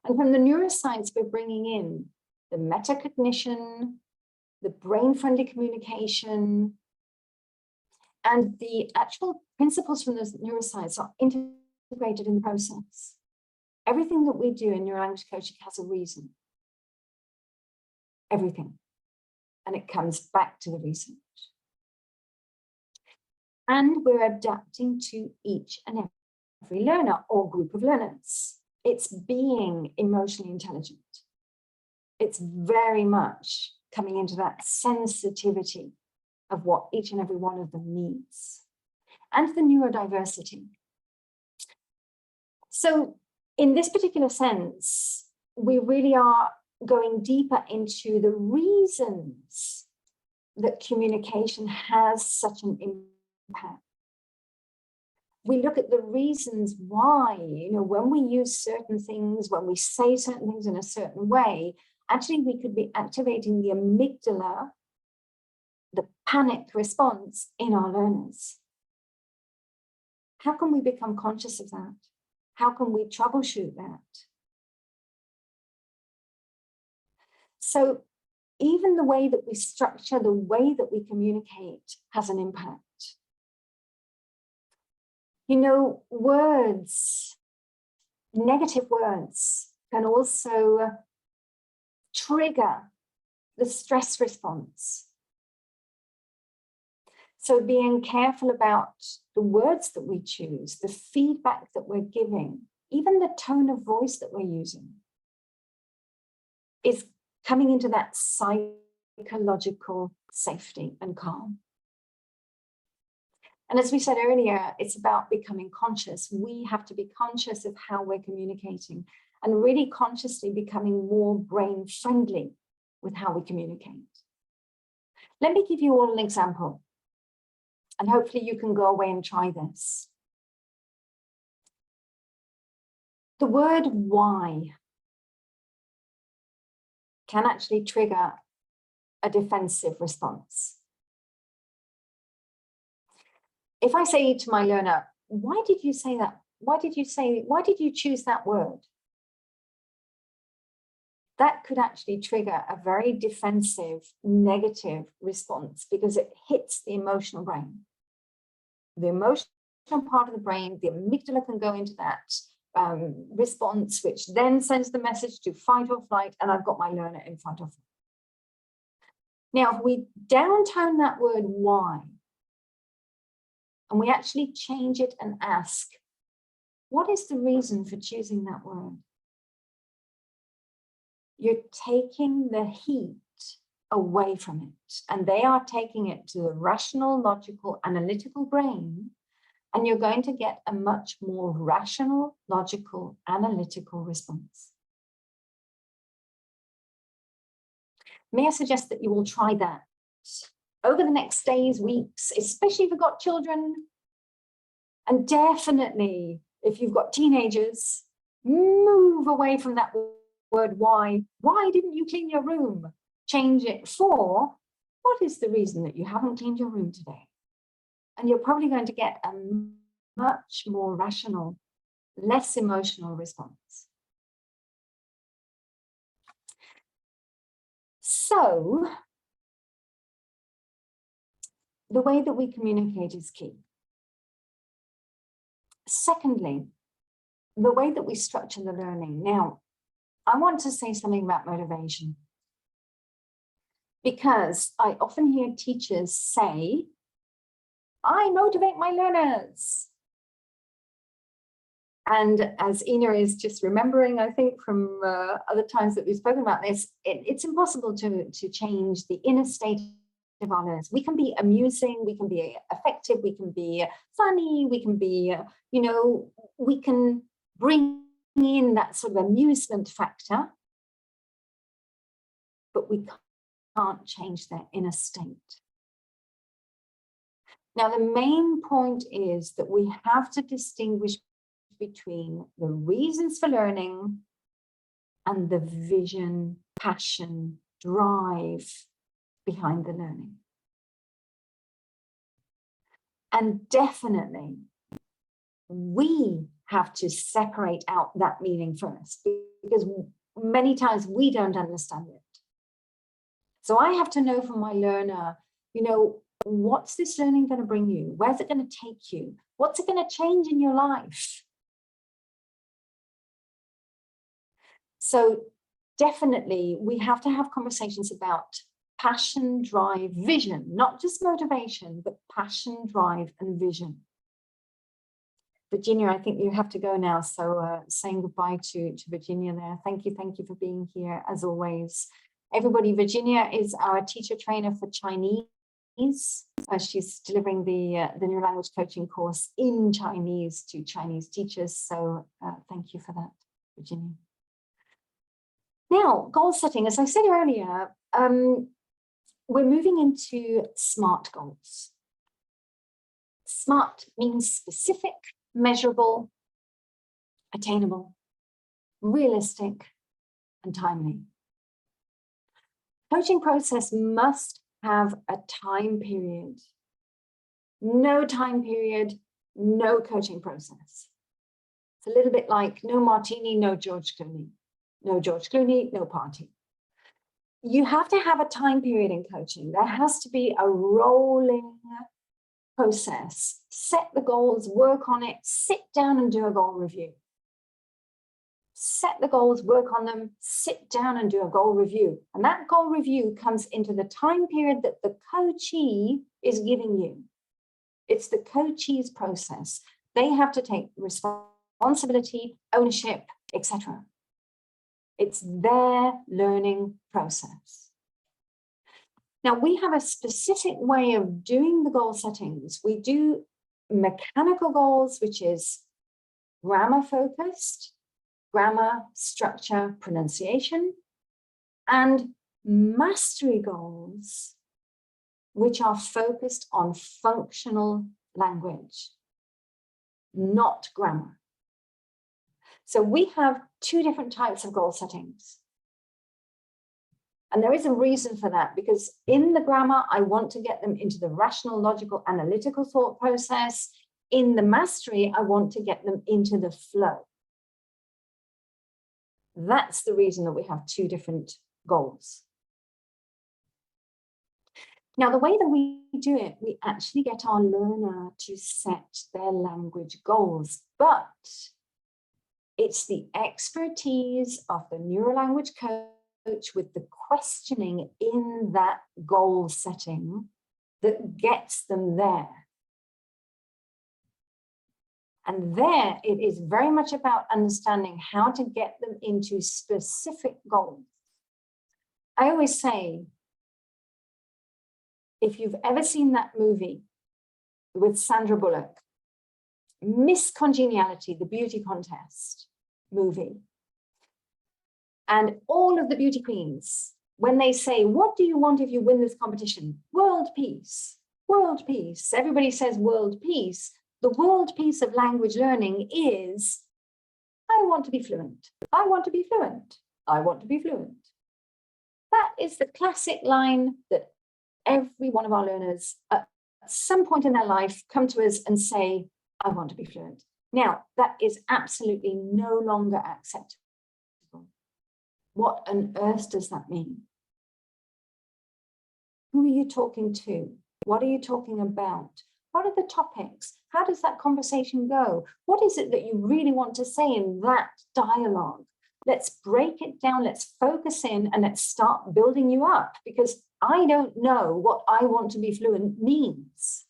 And from the neuroscience, we're bringing in the metacognition, the brain-friendly communication, and the actual principles from the neuroscience are integrated in the process. Everything that we do in neurolanguage coaching has a reason. Everything. And it comes back to the research. And we're adapting to each and every learner or group of learners. It's being emotionally intelligent. It's very much coming into that sensitivity of what each and every one of them needs, and the neurodiversity. So in this particular sense, we really are going deeper into the reasons that communication has such an impact. We look at the reasons why, when we use certain things, when we say certain things in a certain way, actually we could be activating the amygdala, the panic response in our learners. How can we become conscious of that? How can we troubleshoot that? So even the way that we structure, the way that we communicate has an impact. Words, negative words, can also trigger the stress response. So being careful about the words that we choose, the feedback that we're giving, even the tone of voice that we're using, is coming into that psychological safety and calm. And as we said earlier, it's about becoming conscious. We have to be conscious of how we're communicating and really consciously becoming more brain friendly with how we communicate. Let me give you all an example, and hopefully you can go away and try this. The word why can actually trigger a defensive response. If I say to my learner, why did you say that? Why did you choose that word? That could actually trigger a very defensive, negative response because it hits the emotional brain. The emotional part of the brain, the amygdala, can go into that response, which then sends the message to fight or flight, and I've got my learner in fight or flight. Now, if we downtone that word why, and we actually change it and ask, what is the reason for choosing that word? You're taking the heat away from it, and they are taking it to the rational, logical, analytical brain, and you're going to get a much more rational, logical, analytical response. May I suggest that you will try that over the next days, weeks, especially if you've got children, and definitely if you've got teenagers, move away from that word why. Why didn't you clean your room? Change it for, what is the reason that you haven't cleaned your room today? And you're probably going to get a much more rational, less emotional response. So, the way that we communicate is key. Secondly, the way that we structure the learning. Now, I want to say something about motivation, because I often hear teachers say, I motivate my learners. And as Ina is just remembering, I think from other times that we've spoken about this, it's impossible to change the inner state of our learners. We can be amusing, we can be effective, we can be funny, we can be, we can bring in that sort of amusement factor, but we can't change their inner state. Now, the main point is that we have to distinguish between the reasons for learning and the vision, passion, drive behind the learning. And definitely, we have to separate out that meaning first, because many times we don't understand it. So I have to know from my learner, what's this learning going to bring you? Where's it going to take you? What's it going to change in your life? So definitely, we have to have conversations about passion, drive, vision, not just motivation, but passion, drive, and vision. Virginia, I think you have to go now. So saying goodbye to Virginia there. Thank you for being here as always. Everybody, Virginia is our teacher trainer for Chinese. She's delivering the Neurolanguage Coaching course in Chinese to Chinese teachers. So thank you for that, Virginia. Now, goal setting, as I said earlier, we're moving into SMART goals. SMART means specific, measurable, attainable, realistic, and timely. Coaching process must have a time period. No time period, no coaching process. It's a little bit like no martini, no George Clooney. No George Clooney, no party. You have to have a time period in coaching. There has to be a rolling process. Set the goals, work on it, sit down and do a goal review. Set the goals, work on them, sit down and do a goal review. And that goal review comes into the time period that the coachee is giving you. It's the coachee's process. They have to take responsibility, ownership, etc. It's their learning process. Now, we have a specific way of doing the goal settings. We do mechanical goals, which is grammar focused, grammar, structure, pronunciation, and mastery goals, which are focused on functional language, not grammar. So we have two different types of goal settings. And there is a reason for that, because in the grammar, I want to get them into the rational, logical, analytical thought process. In the mastery, I want to get them into the flow. That's the reason that we have two different goals. Now, the way that we do it, we actually get our learner to set their language goals, but it's the expertise of the Neurolanguage Coach with the questioning in that goal setting that gets them there. And there, it is very much about understanding how to get them into specific goals. I always say, if you've ever seen that movie with Sandra Bullock, Miss Congeniality, the beauty contest movie, and all of the beauty queens, when they say, what do you want if you win this competition? World peace, world peace. Everybody says world peace. The world peace of language learning is, I want to be fluent. I want to be fluent. I want to be fluent. That is the classic line that every one of our learners at some point in their life come to us and say, I want to be fluent. Now, that is absolutely no longer acceptable. What on earth does that mean? Who are you talking to? What are you talking about? What are the topics? How does that conversation go? What is it that you really want to say in that dialogue? Let's break it down, let's focus in, and let's start building you up, because I don't know what I want to be fluent means.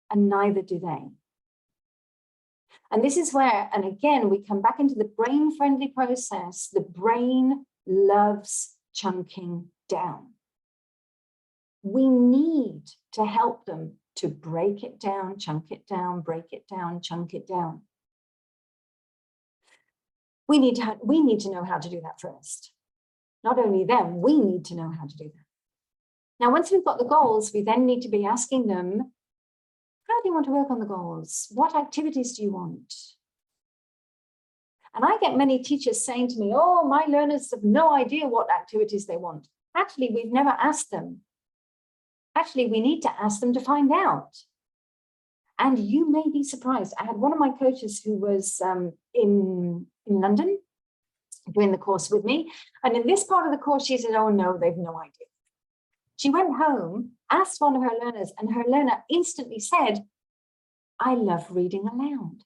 And neither do they. And this is where, and again, we come back into the brain-friendly process. The brain loves chunking down. we need to help them to break it down, chunk it down, break it down, chunk it down. We need to know how to do that first. Not only them, we need to know how to do that. Now, once we've got the goals, we then need to be asking them, how do you want to work on the goals? What activities do you want? And I get many teachers saying to me, oh, my learners have no idea what activities they want. Actually, we've never asked them. Actually, we need to ask them to find out. And you may be surprised. I had one of my coaches who was in London doing the course with me. And in this part of the course, she said, oh, no, they've no idea. She went home, asked one of her learners, and her learner instantly said, I love reading aloud.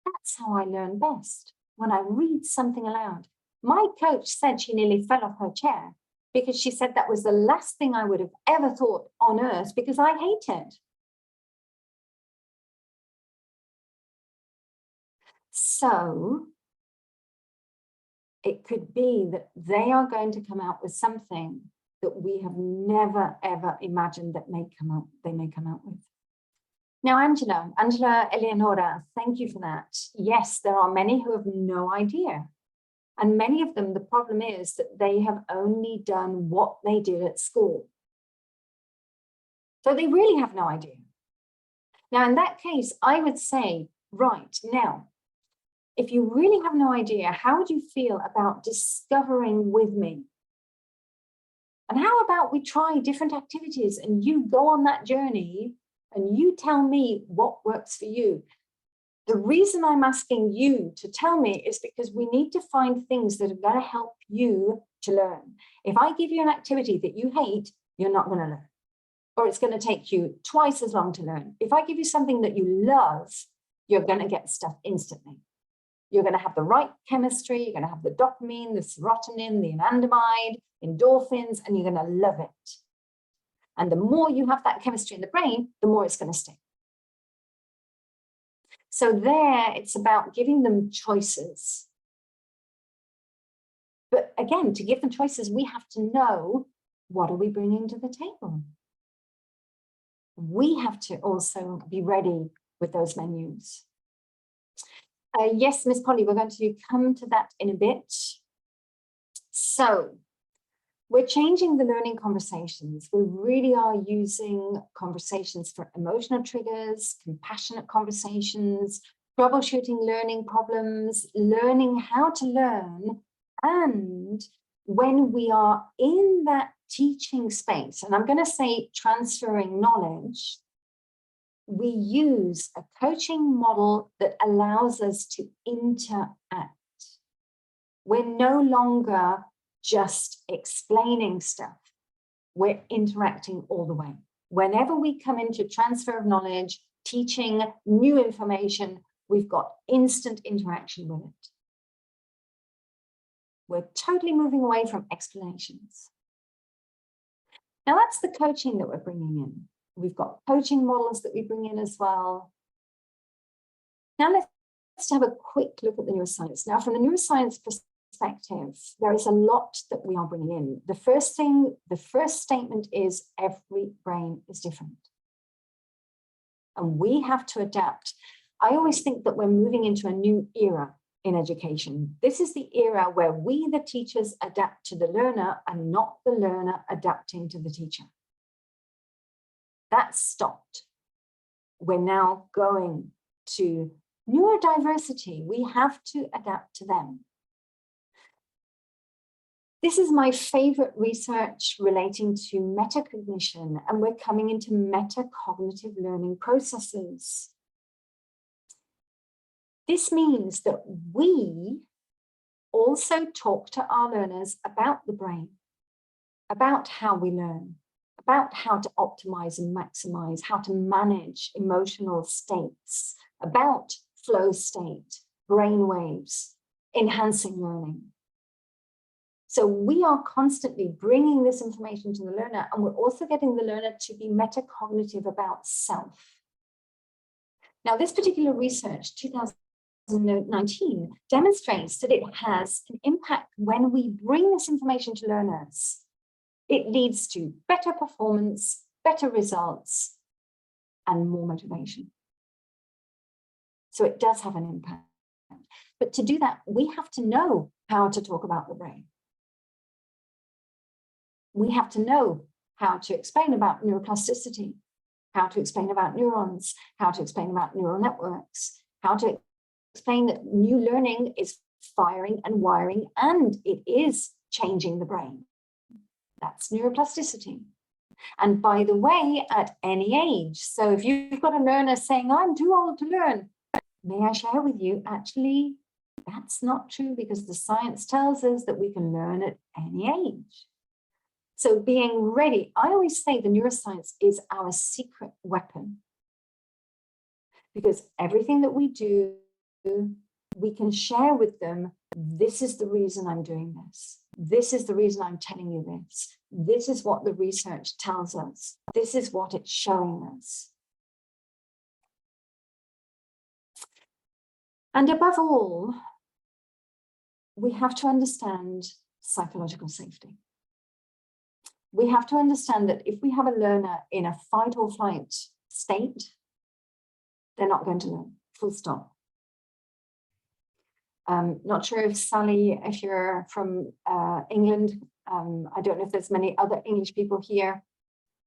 That's how I learn best, when I read something aloud. My coach said she nearly fell off her chair because she said that was the last thing I would have ever thought on earth because I hate it. So it could be that they are going to come out with something that we have never, ever imagined that they may come out with. Now, Angela Eleonora, thank you for that. Yes, there are many who have no idea. And many of them, the problem is that they have only done what they did at school. So they really have no idea. Now, in that case, I would say, right, now, if you really have no idea, how would you feel about discovering with me? And how about we try different activities and you go on that journey and you tell me what works for you? The reason I'm asking you to tell me is because we need to find things that are going to help you to learn. If I give you an activity that you hate, you're not going to learn, or it's going to take you twice as long to learn. If I give you something that you love, you're going to get stuff instantly. You're going to have the right chemistry, you're going to have the dopamine, the serotonin, the anandamide, endorphins, and you're going to love it. And the more you have that chemistry in the brain, the more it's going to stick. So there, it's about giving them choices. But again, to give them choices, we have to know, what are we bringing to the table? We have to also be ready with those menus. Yes, Miss Polly, we're going to come to that in a bit. So we're changing the learning conversations. We really are using conversations for emotional triggers, compassionate conversations, troubleshooting learning problems, learning how to learn. And when we are in that teaching space, and I'm going to say transferring knowledge, we use a coaching model that allows us to interact. We're no longer just explaining stuff. We're interacting all the way. Whenever we come into transfer of knowledge, teaching new information, we've got instant interaction with it. We're totally moving away from explanations. Now that's the coaching that we're bringing in. We've got coaching models that we bring in as well. Now let's have a quick look at the neuroscience. Now, from the neuroscience perspective, there is a lot that we are bringing in. The first statement is every brain is different. And we have to adapt. I always think that we're moving into a new era in education. This is the era where we, the teachers, adapt to the learner and not the learner adapting to the teacher. That's stopped. We're now going to neurodiversity. We have to adapt to them. This is my favorite research relating to metacognition, and we're coming into metacognitive learning processes. This means that we also talk to our learners about the brain, about how we learn, about how to optimize and maximize, how to manage emotional states, about flow state, brain waves, enhancing learning. So we are constantly bringing this information to the learner, and we're also getting the learner to be metacognitive about self. Now, this particular research, 2019, demonstrates that it has an impact when we bring this information to learners. it leads to better performance, better results, and more motivation. So it does have an impact. But to do that, we have to know how to talk about the brain. We have to know how to explain about neuroplasticity, how to explain about neurons, how to explain about neural networks, how to explain that new learning is firing and wiring, and it is changing the brain. That's neuroplasticity. And by the way, at any age, so if you've got a learner saying, I'm too old to learn, may I share with you, actually, that's not true, because the science tells us that we can learn at any age. So being ready, I always say the neuroscience is our secret weapon, because everything that we do, we can share with them, this is the reason I'm doing this. This is the reason I'm telling you this. This is what the research tells us. This is what it's showing us. And above all, we have to understand psychological safety. We have to understand that if we have a learner in a fight or flight state, they're not going to learn, full stop. Not sure if Sally, if you're from England, I don't know if there's many other English people here,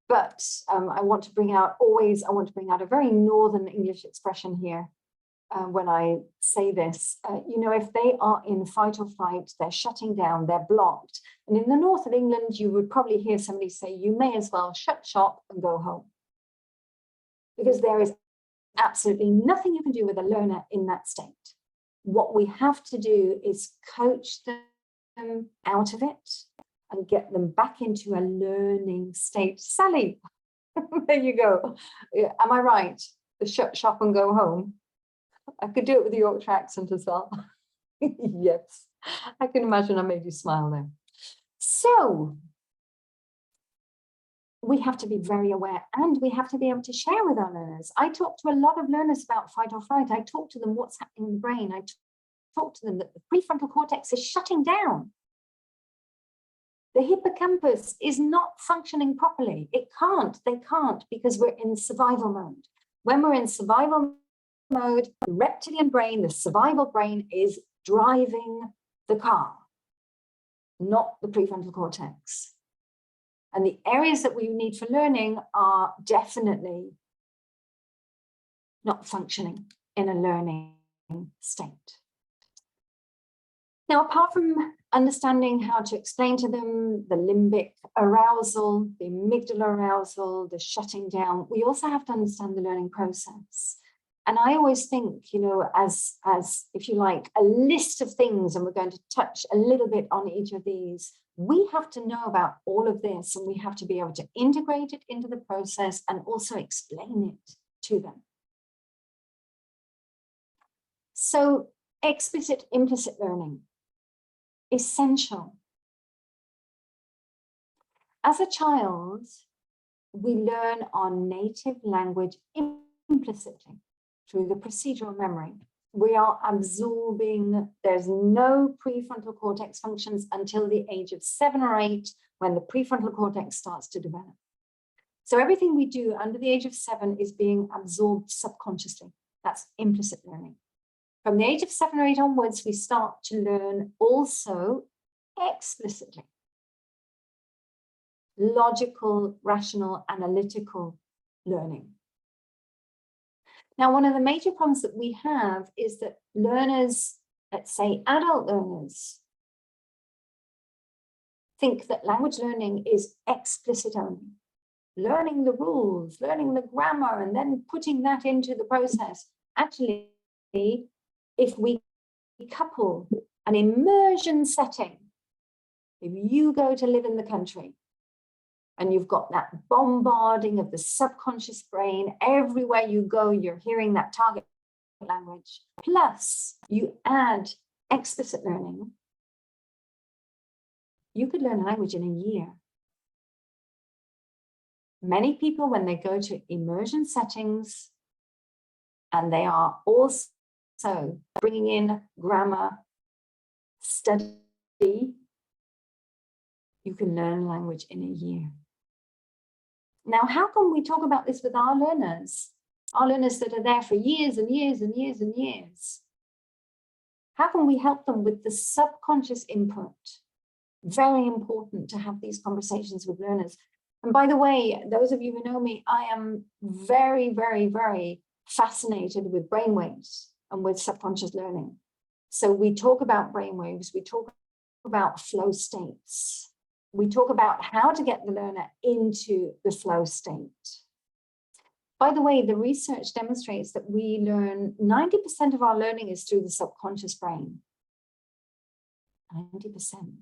but I want to bring out a very Northern English expression here when I say this. You know, if they are in fight or flight, they're shutting down, they're blocked. And in the north of England, you would probably hear somebody say, you may as well shut shop and go home. Because there is absolutely nothing you can do with a learner in that state. What we have to do is coach them out of it and get them back into a learning state. Sally, there you go. Am I right? The shut shop and go home. I could do it with the Yorkshire accent as well. Yes, I can imagine I made you smile there. So we have to be very aware, and we have to be able to share with our learners. I talk to a lot of learners about fight or flight. I talk to them what's happening in the brain. I talk to them that the prefrontal cortex is shutting down. The hippocampus is not functioning properly. They can't, because we're in survival mode. When we're in survival mode, the reptilian brain, the survival brain, is driving the car, not the prefrontal cortex. And the areas that we need for learning are definitely not functioning in a learning state. Now, apart from understanding how to explain to them the limbic arousal, the amygdala arousal, the shutting down, we also have to understand the learning process. And I always think, you know, as if you like, a list of things, and we're going to touch a little bit on each of these. We have to know about all of this, and we have to be able to integrate it into the process and also explain it to them. So explicit, implicit learning, essential. As a child, we learn our native language implicitly through the procedural memory. We are absorbing, there's no prefrontal cortex functions until the age of 7 or 8, when the prefrontal cortex starts to develop. So everything we do under the age of 7 is being absorbed subconsciously. That's implicit learning. From the age of 7 or 8 onwards, we start to learn also explicitly. Logical, rational, analytical learning. Now, one of the major problems that we have is that learners, let's say adult learners, think that language learning is explicit only. Learning the rules, learning the grammar, and then putting that into the process. Actually, if we couple an immersion setting, if you go to live in the country, and you've got that bombarding of the subconscious brain, everywhere you go, you're hearing that target language. Plus, you add explicit learning. You could learn a language in a year. Many people, when they go to immersion settings, and they are also bringing in grammar, study, you can learn a language in a year. Now, how can we talk about this with our learners that are there for years and years and years and years? How can we help them with the subconscious input? Very important to have these conversations with learners. And by the way, those of you who know me, I am very, very, very fascinated with brainwaves and with subconscious learning. So we talk about brainwaves, we talk about flow states. We talk about how to get the learner into the flow state. By the way, the research demonstrates that we learn 90% of our learning is through the subconscious brain. 90%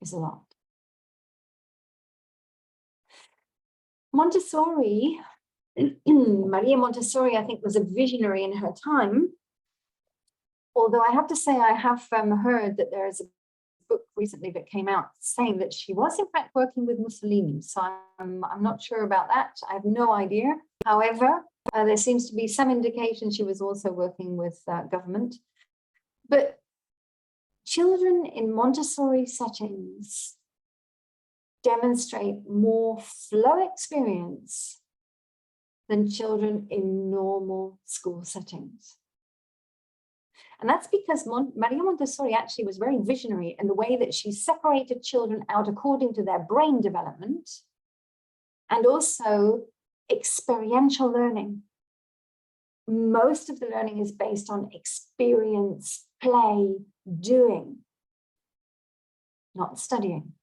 is a lot. Montessori, Maria Montessori, I think, was a visionary in her time. Although I have to say, I have heard that there is a book recently that came out saying that she was in fact working with Mussolini. So I'm not sure about that. I have no idea. However, there seems to be some indication she was also working with government. But children in Montessori settings demonstrate more flow experience than children in normal school settings. And that's because Maria Montessori actually was very visionary in the way that she separated children out according to their brain development and also experiential learning. Most of the learning is based on experience, play, doing, not studying.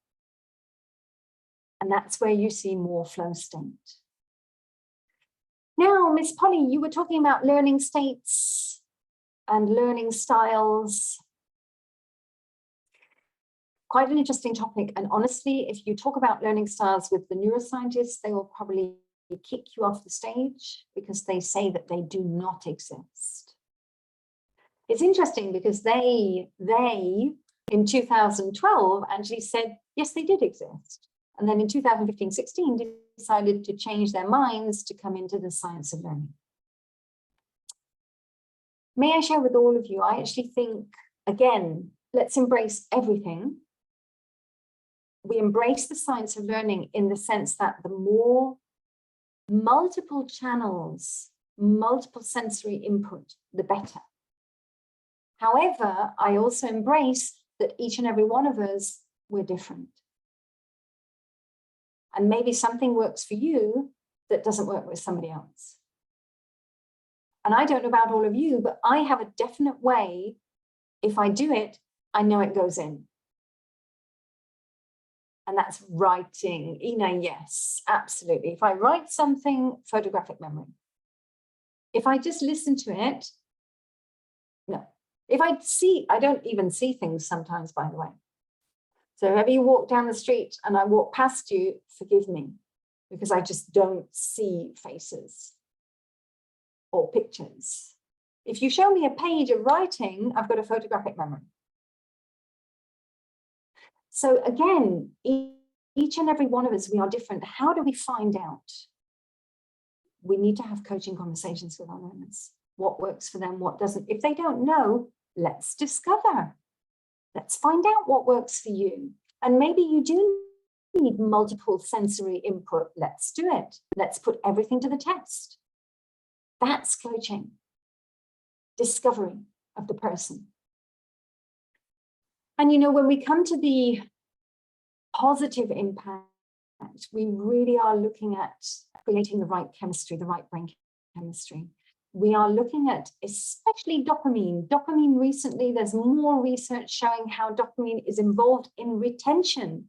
And that's where you see more flow state. Now, Miss Polly, you were talking about learning states and learning styles. Quite an interesting topic. And honestly, if you talk about learning styles with the neuroscientists, they will probably kick you off the stage because they say that they do not exist. It's interesting because they in 2012 actually said, yes, they did exist. And then in 2015-16 decided to change their minds to come into the science of learning. May I share with all of you, I actually think, again, let's embrace everything. We embrace the science of learning in the sense that the more multiple channels, multiple sensory input, the better. However, I also embrace that each and every one of us, we're different. And maybe something works for you that doesn't work with somebody else. And I don't know about all of you, but I have a definite way. If I do it, I know it goes in. And that's writing. Ina, yes, absolutely. If I write something, photographic memory. If I just listen to it, no. If I see, I don't even see things sometimes, by the way. So if you walk down the street and I walk past you, forgive me, because I just don't see faces or pictures. If you show me a page of writing, I've got a photographic memory. So again, each and every one of us, we are different. How do we find out? We need to have coaching conversations with our learners. What works for them, what doesn't. If they don't know, let's discover. Let's find out what works for you. And maybe you do need multiple sensory input. Let's do it. Let's put everything to the test. That's coaching. Discovery of the person. And you know, when we come to the positive impact, we really are looking at creating the right chemistry, the right brain chemistry. We are looking at especially dopamine. Dopamine recently, there's more research showing how dopamine is involved in retention.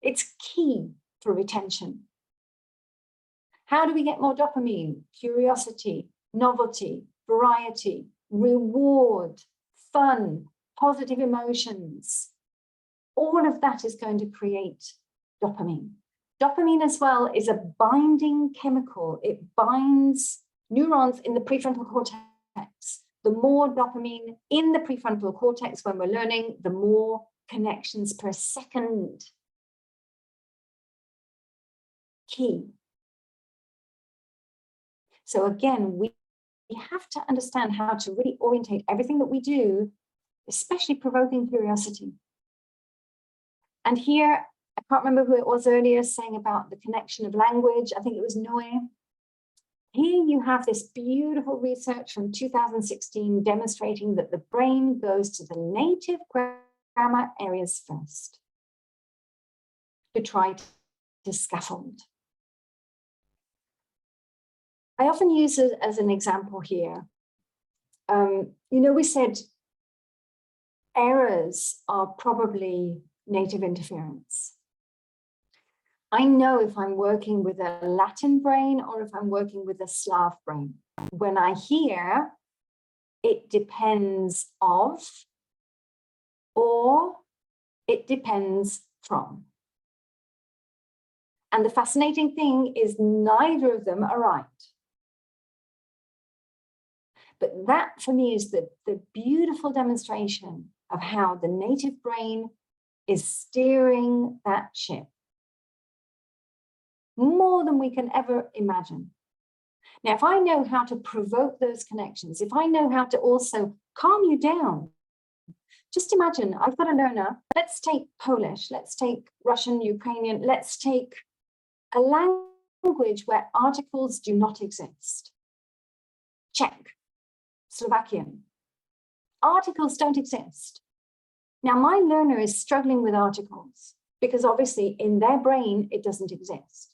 It's key for retention. How do we get more dopamine? Curiosity, novelty, variety, reward, fun, positive emotions. All of that is going to create dopamine. Dopamine as well is a binding chemical. It binds neurons in the prefrontal cortex. The more dopamine in the prefrontal cortex when we're learning, the more connections per second. Key. So again, we have to understand how to really orientate everything that we do, especially provoking curiosity. And here, a can't remember who it was earlier saying about the connection of language. I think it was Noé. Here you have this beautiful research from 2016 demonstrating that the brain goes to the native grammar areas first to try to scaffold. I often use it as an example here. We said errors are probably native interference. I know if I'm working with a Latin brain or if I'm working with a Slav brain. When I hear it depends of, or it depends from. And the fascinating thing is neither of them are right. But that for me is the beautiful demonstration of how the native brain is steering that ship more than we can ever imagine. Now, if I know how to provoke those connections, if I know how to also calm you down, just imagine I've got a learner, let's take Polish, let's take Russian, Ukrainian, let's take a language where articles do not exist. Czech, Slovakian. Articles don't exist. Now, my learner is struggling with articles because obviously in their brain, it doesn't exist.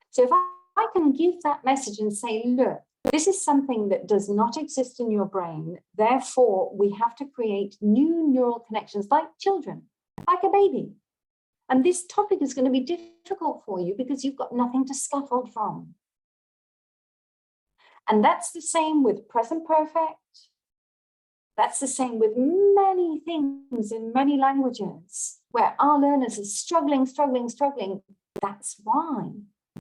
So if I can give that message and say, look, this is something that does not exist in your brain. Therefore, we have to create new neural connections like children, like a baby. And this topic is going to be difficult for you because you've got nothing to scaffold from. And that's the same with present perfect. That's the same with many things in many languages where our learners are struggling. That's why.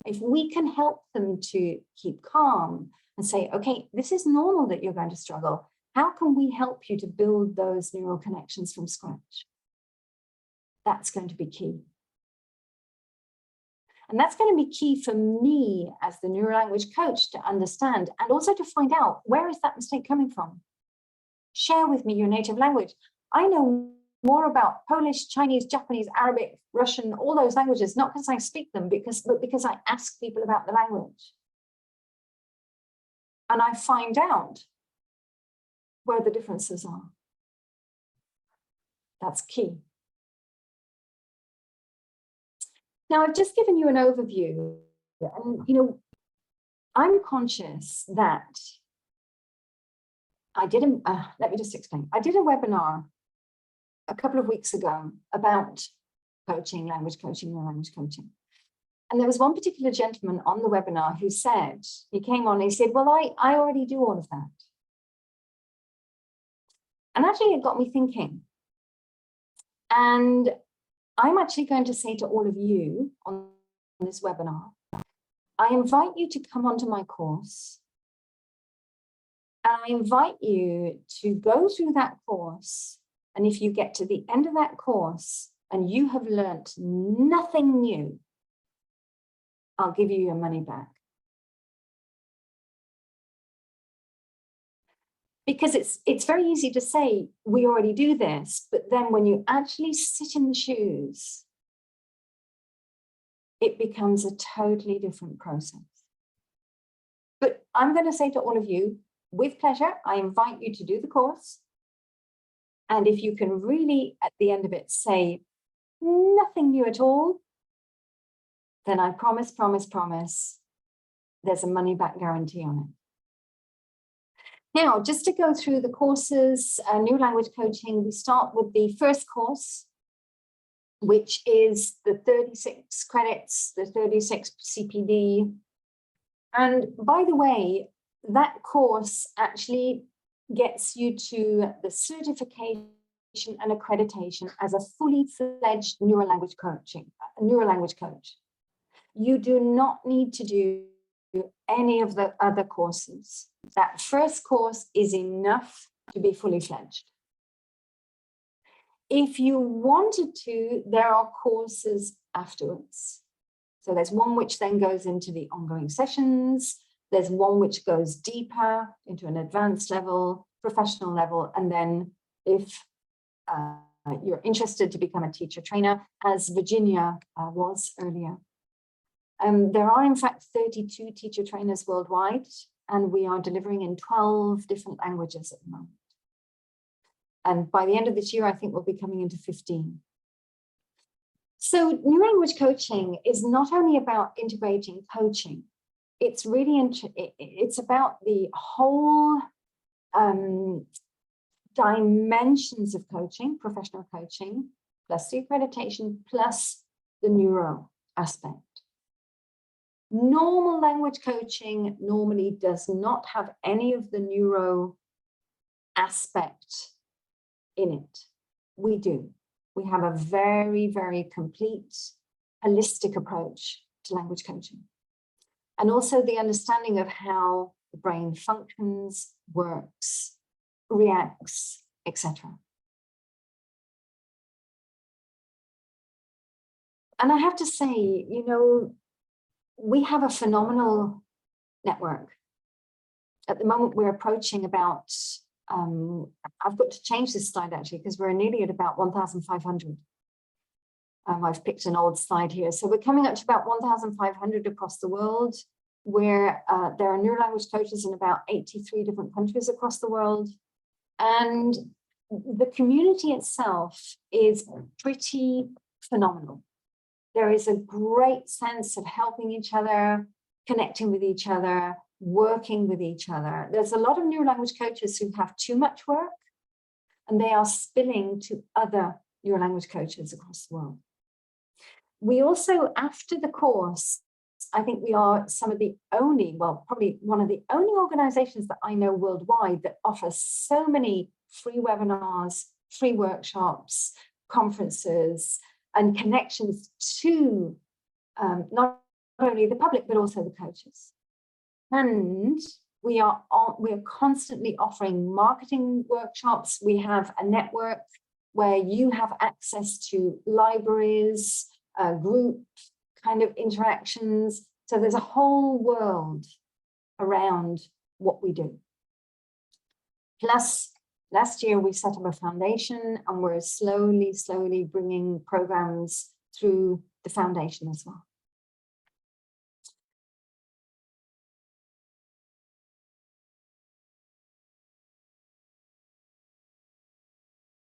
If we can help them to keep calm and say, okay, this is normal that you're going to struggle. How can we help you to build those neural connections from scratch? That's going to be key. And that's going to be key for me as the neurolanguage coach to understand and also to find out, where is that mistake coming from? Share with me your native language. I know more about Polish, Chinese, Japanese, Arabic, Russian, all those languages, not because I speak them, but because I ask people about the language. And I find out where the differences are. That's key. Now, I've just given you an overview, and I'm conscious that let me just explain. I did a webinar a couple of weeks ago about coaching, language coaching, neurolanguage coaching. And there was one particular gentleman on the webinar who said, he came on and he said, well, I already do all of that. And actually it got me thinking. And I'm actually going to say to all of you on this webinar, I invite you to come onto my course. And I invite you to go through that course. And if you get to the end of that course and you have learnt nothing new, I'll give you your money back. Because it's very easy to say, we already do this, but then when you actually sit in the shoes, it becomes a totally different process. But I'm going to say to all of you, with pleasure, I invite you to do the course. And if you can really, at the end of it, say nothing new at all, then I promise, there's a money back guarantee on it. Now, just to go through the courses, New Language Coaching, we start with the first course, which is the 36 credits, the 36 CPD. And by the way, that course actually gets you to the certification and accreditation as a fully fledged neurolanguage coach. You do not need to do any of the other courses. That first course is enough to be fully fledged. If you wanted to, there are courses afterwards. So there's one which then goes into the ongoing sessions. There's one which goes deeper into an advanced level, professional level. And then if you're interested to become a teacher trainer, as Virginia was earlier. There are, in fact, 32 teacher trainers worldwide, and we are delivering in 12 different languages at the moment. And by the end of this year, I think we'll be coming into 15. So new language coaching is not only about integrating coaching, it's really, it's about the whole dimensions of coaching, professional coaching, plus the accreditation, plus the neuro aspect. Normal language coaching normally does not have any of the neuro aspect in it. We do. We have a very, very complete, holistic approach to language coaching. And also the understanding of how the brain functions, works, reacts, etc. And I have to say, you know, we have a phenomenal network. At the moment, we're approaching about, I've got to change this slide actually, because we're nearly at about 1,500. I've picked an old slide here. So we're coming up to about 1,500 across the world, where there are neurolanguage coaches in about 83 different countries across the world. And the community itself is pretty phenomenal. There is a great sense of helping each other, connecting with each other, working with each other. There's a lot of neurolanguage coaches who have too much work, and they are spilling to other neurolanguage coaches across the world. We also, after the course, I think we are some of the only, well, probably one of the only organizations that I know worldwide that offers so many free webinars, free workshops, conferences, and connections to not only the public, but also the coaches. And we are constantly offering marketing workshops. We have a network where you have access to libraries, group kind of interactions. So there's a whole world around what we do. Plus, last year we set up a foundation, and we're slowly bringing programs through the foundation as well.